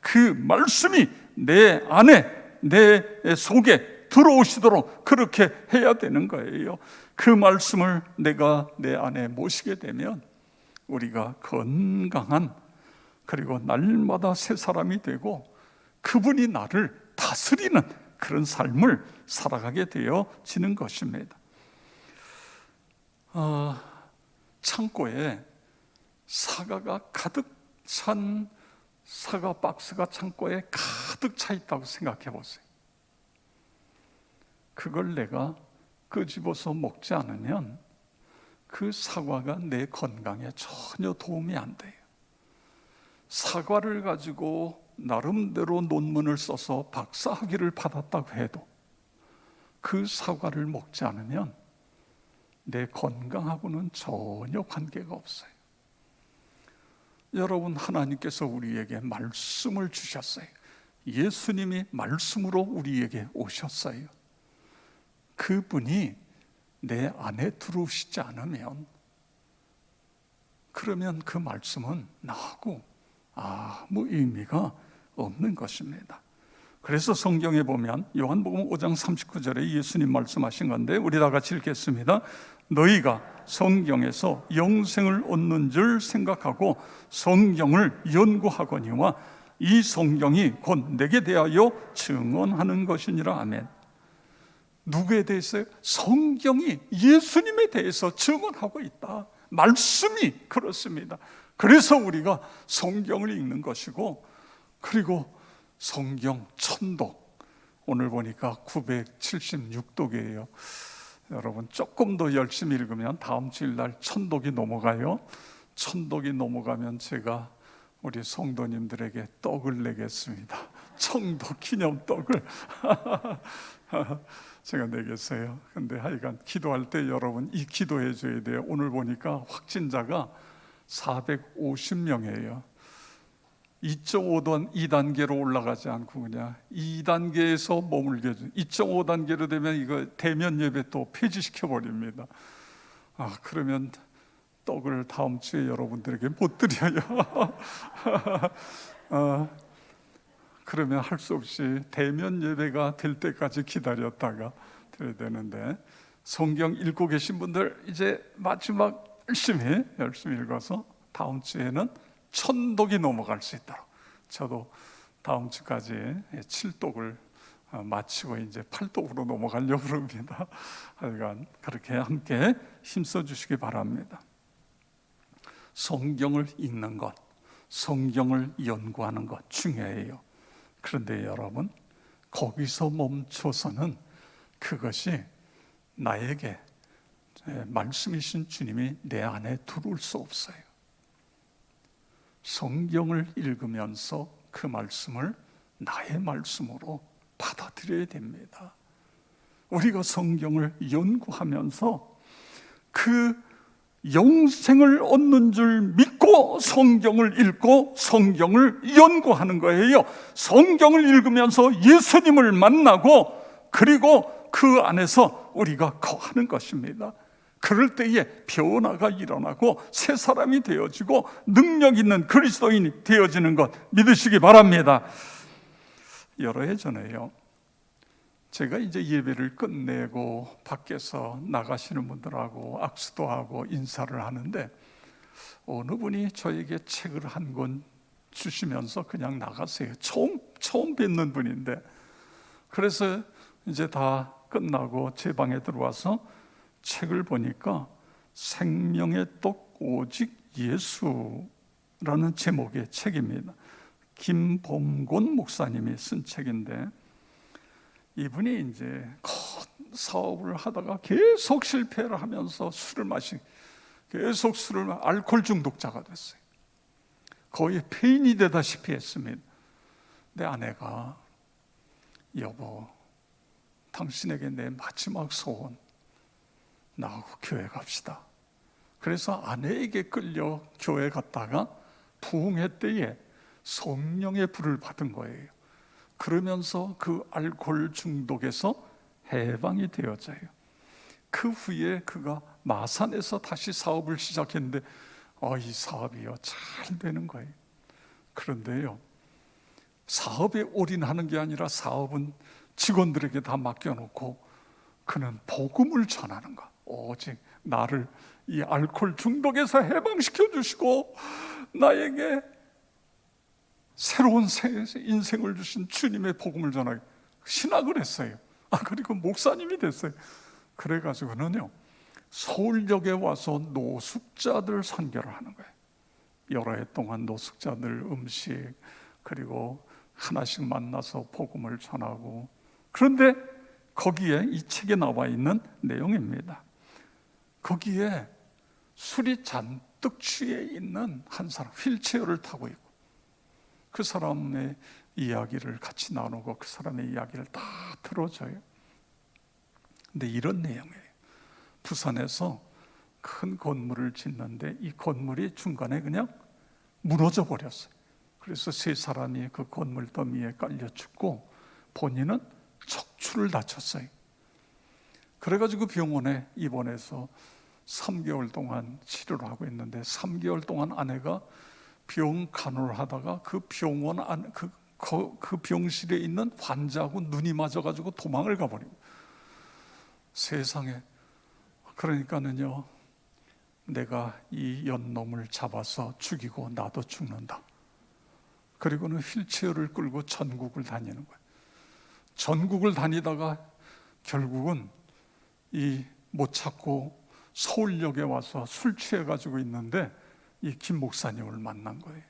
그 말씀이 내 안에, 내 속에 들어오시도록 그렇게 해야 되는 거예요. 그 말씀을 내가 내 안에 모시게 되면 우리가 건강한, 그리고 날마다 새 사람이 되고 그분이 나를 다스리는 그런 삶을 살아가게 되어지는 것입니다. 창고에 사과가 가득 찬 사과 박스가 창고에 가득 차 있다고 생각해 보세요. 그걸 내가 끄집어서 먹지 않으면 그 사과가 내 건강에 전혀 도움이 안 돼요. 사과를 가지고 나름대로 논문을 써서 박사학위를 받았다고 해도 그 사과를 먹지 않으면 내 건강하고는 전혀 관계가 없어요. 여러분, 하나님께서 우리에게 말씀을 주셨어요. 예수님이 말씀으로 우리에게 오셨어요. 그분이 내 안에 들어오시지 않으면, 그러면 그 말씀은 나하고 아무 의미가 없는 것입니다. 그래서 성경에 보면 요한복음 5장 39절에 예수님 말씀하신 건데, 우리 다 같이 읽겠습니다. 너희가 성경에서 영생을 얻는 줄 생각하고 성경을 연구하거니와 이 성경이 곧 내게 대하여 증언하는 것이니라. 아멘. 누구에 대해서요? 성경이 예수님에 대해서 증언하고 있다. 말씀이 그렇습니다. 그래서 우리가 성경을 읽는 것이고, 그리고 성경 천독, 오늘 보니까 976독이에요. 여러분 조금 더 열심히 읽으면 다음 주일날 천독이 넘어가요. 천독이 넘어가면 제가 우리 성도님들에게 떡을 내겠습니다. 천독 기념떡을 제가 내겠어요. 근데 하여간 기도할 때 여러분 이 기도해 줘야 돼요. 오늘 보니까 확진자가 450명이에요. 2.5단계로 올라가지 않고 그냥 2단계에서 머물게 해줘. 2.5단계로 되면 이거 대면 예배 또 폐지시켜 버립니다. 그러면 떡을 다음 주에 여러분들에게 못 드려요. 그러면 할 수 없이 대면 예배가 될 때까지 기다렸다가 드려야 되는데, 성경 읽고 계신 분들 이제 마지막 열심히 읽어서 다음 주에는 천독이 넘어갈 수 있도록, 저도 다음 주까지 7독을 마치고 이제 8독으로 넘어가려고 합니다. 하여간 그렇게 함께 힘써 주시기 바랍니다. 성경을 읽는 것, 성경을 연구하는 것 중요해요. 그런데 여러분, 거기서 멈춰서는 그것이 나에게 말씀이신 주님이 내 안에 들어올 수 없어요. 성경을 읽으면서 그 말씀을 나의 말씀으로 받아들여야 됩니다. 우리가 성경을 연구하면서 그 영생을 얻는 줄 믿고 성경을 읽고 성경을 연구하는 거예요. 성경을 읽으면서 예수님을 만나고, 그리고 그 안에서 우리가 거하는 것입니다. 그럴 때에 변화가 일어나고 새 사람이 되어지고 능력 있는 그리스도인이 되어지는 것 믿으시기 바랍니다. 여러 해 전에요, 제가 이제 예배를 끝내고 밖에서 나가시는 분들하고 악수도 하고 인사를 하는데, 어느 분이 저에게 책을 한 권 주시면서 그냥 나가세요. 처음 뵙는 분인데, 그래서 이제 다 끝나고 제 방에 들어와서 책을 보니까 생명의 떡 오직 예수라는 제목의 책입니다. 김범곤 목사님이 쓴 책인데, 이분이 이제 사업을 하다가 계속 실패를 하면서 계속 술을 알코올 중독자가 됐어요. 거의 폐인이 되다시피 했습니다. 내 아내가, 여보, 당신에게 내 마지막 소원, 나하고 교회 갑시다. 그래서 아내에게 끌려 교회 갔다가 부흥회 때에 성령의 불을 받은 거예요. 그러면서 그 알코올 중독에서 해방이 되어져요. 그 후에 그가 마산에서 다시 사업을 시작했는데, 이 사업이요 잘 되는 거예요. 그런데요, 사업에 올인하는 게 아니라 사업은 직원들에게 다 맡겨놓고 그는 복음을 전하는 거, 오직 나를 이 알코올 중독에서 해방시켜 주시고 나에게 새로운 인생을 주신 주님의 복음을 전하기, 신학을 했어요. 그리고 목사님이 됐어요. 그래가지고는요, 서울역에 와서 노숙자들 선교를 하는 거예요. 여러 해 동안 노숙자들 음식, 그리고 하나씩 만나서 복음을 전하고. 그런데 거기에 이 책에 나와 있는 내용입니다. 거기에 술이 잔뜩 취해 있는 한 사람, 휠체어를 타고 있고, 그 사람의 이야기를 같이 나누고 그 사람의 이야기를 다 들어줘요. 근데 이런 내용이에요. 부산에서 큰 건물을 짓는데 이 건물이 중간에 그냥 무너져 버렸어요. 그래서 세 사람이 그 건물 더미에 깔려 죽고 본인은 척추를 다쳤어요. 그래가지고 병원에 입원해서 3개월 동안 치료를 하고 있는데 3개월 동안 아내가 병 간호를 하다가 그 병원 안 그 병실에 있는 환자하고 눈이 맞아가지고 도망을 가버리고 세상에. 그러니까는요, 내가 이 연놈을 잡아서 죽이고 나도 죽는다. 그리고는 휠체어를 끌고 전국을 다니는 거예요. 전국을 다니다가 결국은 못 찾고 서울역에 와서 술 취해가지고 있는데 이 김 목사님을 만난 거예요.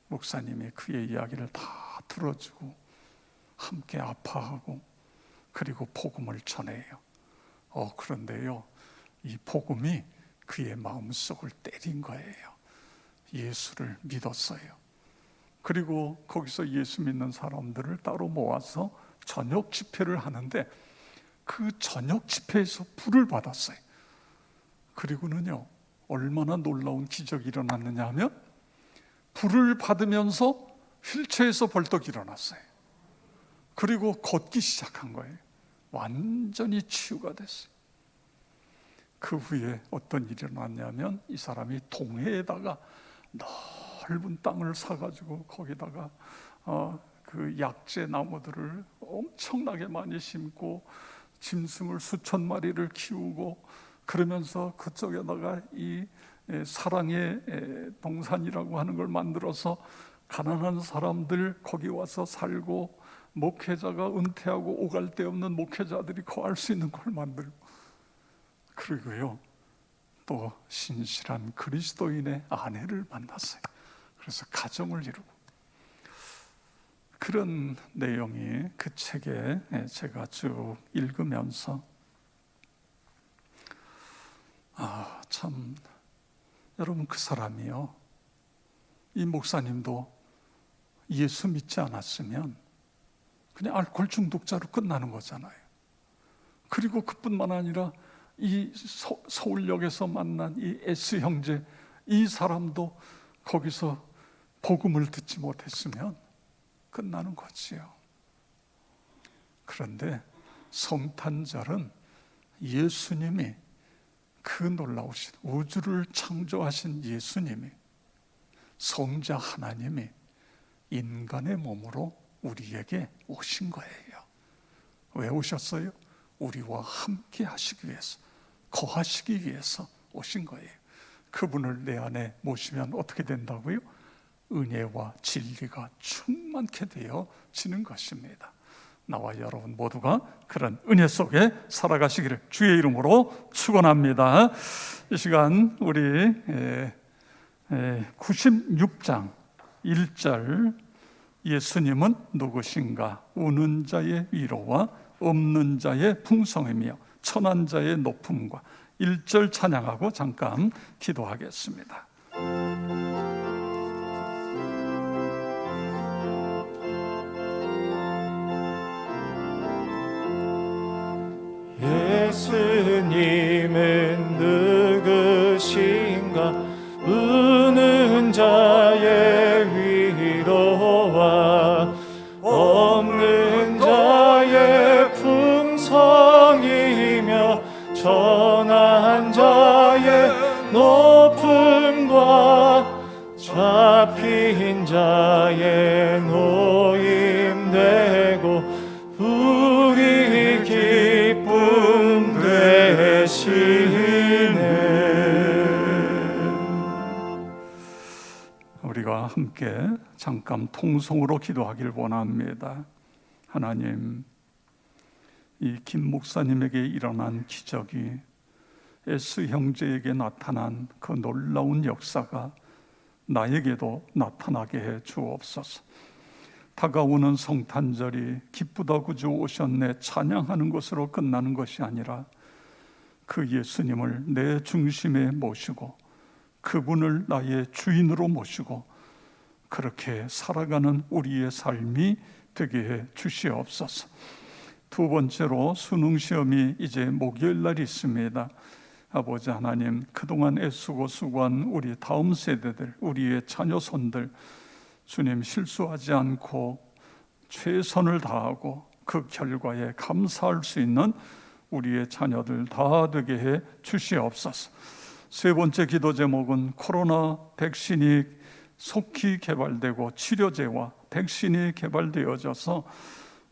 목사님이 그의 이야기를 다 들어주고 함께 아파하고 그리고 복음을 전해요. 그런데요, 이 복음이 그의 마음속을 때린 거예요. 예수를 믿었어요. 그리고 거기서 예수 믿는 사람들을 따로 모아서 저녁 집회를 하는데 그 저녁 집회에서 불을 받았어요. 그리고는요, 얼마나 놀라운 기적이 일어났느냐 하면 불을 받으면서 휠체어에서 벌떡 일어났어요. 그리고 걷기 시작한 거예요. 완전히 치유가 됐어요. 그 후에 어떤 일이 일어났냐면 이 사람이 동해에다가 넓은 땅을 사가지고 거기다가 그 약재 나무들을 엄청나게 많이 심고 짐승을 수천 마리를 키우고 그러면서 그쪽에다가 이 사랑의 동산이라고 하는 걸 만들어서 가난한 사람들 거기 와서 살고 목회자가 은퇴하고 오갈 데 없는 목회자들이 거할 수 있는 걸 만들고 그리고요 또 신실한 그리스도인의 아내를 만났어요. 그래서 가정을 이루고 그런 내용이 그 책에 제가 쭉 읽으면서 참 여러분 그 사람이요 이 목사님도 예수 믿지 않았으면 그냥 알코올 중독자로 끝나는 거잖아요. 그리고 그뿐만 아니라 이 서울역에서 만난 이 S 형제 이 사람도 거기서 복음을 듣지 못했으면 끝나는 거지요. 그런데 성탄절은 예수님이 그 놀라우신 우주를 창조하신 예수님이 성자 하나님이 인간의 몸으로 우리에게 오신 거예요. 왜 오셨어요? 우리와 함께 하시기 위해서, 거하시기 위해서 오신 거예요. 그분을 내 안에 모시면 어떻게 된다고요? 은혜와 진리가 충만케 되어지는 것입니다. 나와 여러분 모두가 그런 은혜 속에 살아가시기를 주의 이름으로 축원합니다. 이 시간 우리 96장 1절 예수님은 누구신가? 우는 자의 위로와 없는 자의 풍성함이며 천한 자의 높음과 1절 찬양하고 잠깐 기도하겠습니다. 예수님은 누구신가? 우는 자의 위로와 없는 자의 풍성이며 천한 자의 높음과 잡힌 자의 노임되고 우리 기쁨 되시네. 우리가 함께 잠깐 통성으로 기도하길 원합니다. 하나님, 이 김 목사님에게 일어난 기적이 S 형제에게 나타난 그 놀라운 역사가 나에게도 나타나게 해 주옵소서. 다가오는 성탄절이 기쁘다 구주 오셨네 찬양하는 것으로 끝나는 것이 아니라 그 예수님을 내 중심에 모시고 그분을 나의 주인으로 모시고 그렇게 살아가는 우리의 삶이 되게 해 주시옵소서. 두 번째로 수능 시험이 이제 목요일 날이 있습니다. 아버지 하나님, 그동안 애쓰고 수고한 우리 다음 세대들, 우리의 자녀손들 주님 실수하지 않고 최선을 다하고 그 결과에 감사할 수 있는 우리의 자녀들 다 되게 해 주시옵소서. 세 번째 기도 제목은 코로나 백신이 속히 개발되고 치료제와 백신이 개발되어져서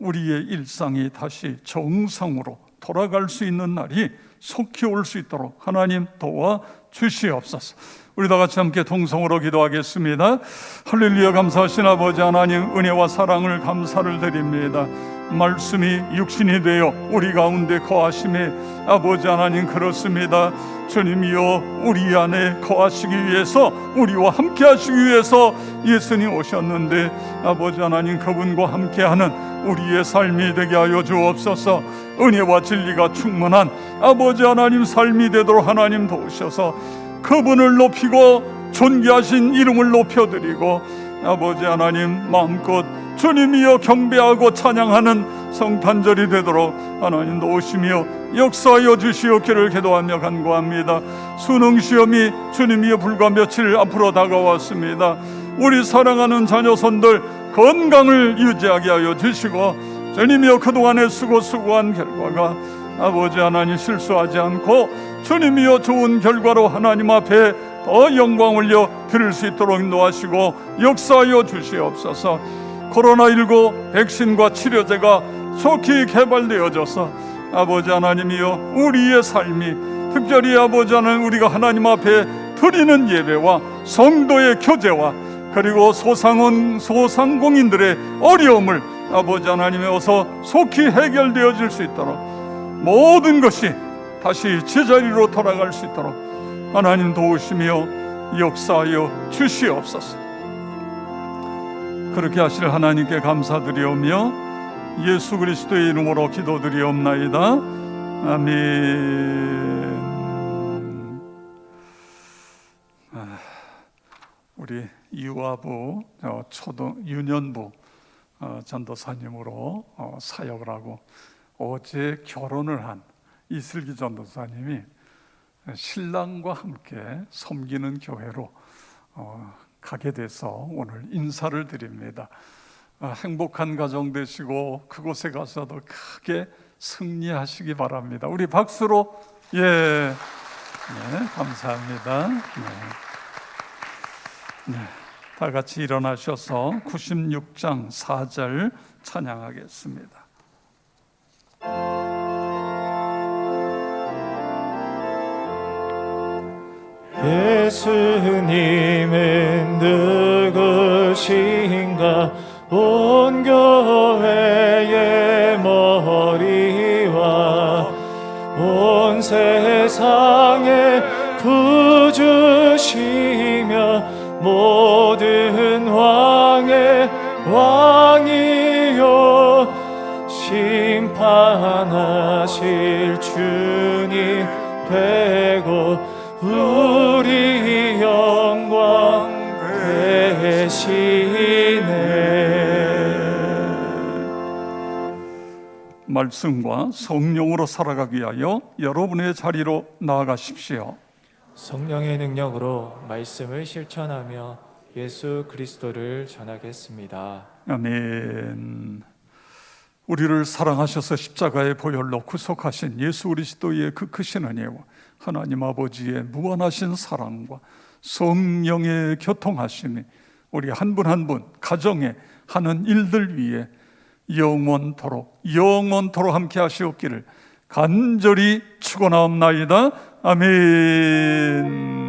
우리의 일상이 다시 정상으로 돌아갈 수 있는 날이 속히 올 수 있도록 하나님 도와 주시옵소서. 우리 다 같이 함께 동성으로 기도하겠습니다. 할렐루야. 감사하신 아버지 하나님, 은혜와 사랑을 감사를 드립니다. 말씀이 육신이 되어 우리 가운데 거하심에 아버지 하나님 그렇습니다. 주님이여, 우리 안에 거하시기 위해서, 우리와 함께 하시기 위해서 예수님 오셨는데 아버지 하나님, 그분과 함께하는 우리의 삶이 되게 하여 주옵소서. 은혜와 진리가 충만한 아버지 하나님 삶이 되도록 하나님 도우셔서 그분을 높이고 존귀하신 이름을 높여드리고 아버지 하나님 마음껏 주님이여 경배하고 찬양하는 성탄절이 되도록 하나님 도우시며 역사하여 주시옵기를 기도하며 간구합니다. 수능시험이 주님이여 불과 며칠 앞으로 다가왔습니다. 우리 사랑하는 자녀손들 건강을 유지하게 하여 주시고 주님이여 그동안에 수고한 결과가 아버지 하나님 실수하지 않고 주님이여 좋은 결과로 하나님 앞에 더 영광 올려 드릴 수 있도록 인도하시고 역사하여 주시옵소서. 코로나19 백신과 치료제가 속히 개발되어져서 아버지 하나님이여 우리의 삶이, 특별히 아버지 하나님 우리가 하나님 앞에 드리는 예배와 성도의 교제와 그리고 소상공인들의 어려움을 아버지 하나님의 어서 속히 해결되어질 수 있도록 모든 것이 다시 제자리로 돌아갈 수 있도록 하나님 도우시며 역사하여 주시옵소서. 그렇게 하실 하나님께 감사드리오며 예수 그리스도의 이름으로 기도드리옵나이다. 아멘. 우리 유아부 유년부 전도사님으로 사역을 하고 어제 결혼을 한 이슬기 전도사님이 신랑과 함께 섬기는 교회로 가게 돼서 오늘 인사를 드립니다. 행복한 가정 되시고 그곳에 가서도 크게 승리하시기 바랍니다. 우리 박수로 네, 감사합니다. 네, 다 같이 일어나셔서 96장 4절 찬양하겠습니다. 예수님은 누구신가? 온 교회의 머리와 온 세상의 구주시며 모든 왕의 왕이요 심판하실 주님 되고 우리 영광 되시네. 말씀과 성령으로 살아가기 위하여 여러분의 자리로 나아가십시오. 성령의 능력으로 말씀을 실천하며 예수 그리스도를 전하겠습니다. 아멘. 우리를 사랑하셔서 십자가의 보혈로 구속하신 예수 그리스도의 그 크신 은혜와 하나님 아버지의 무한하신 사랑과 성령의 교통하심이 우리 한 분 한 분 가정에 하는 일들 위에 영원토록 함께 하시옵기를 간절히 축원하옵나이다. 아멘.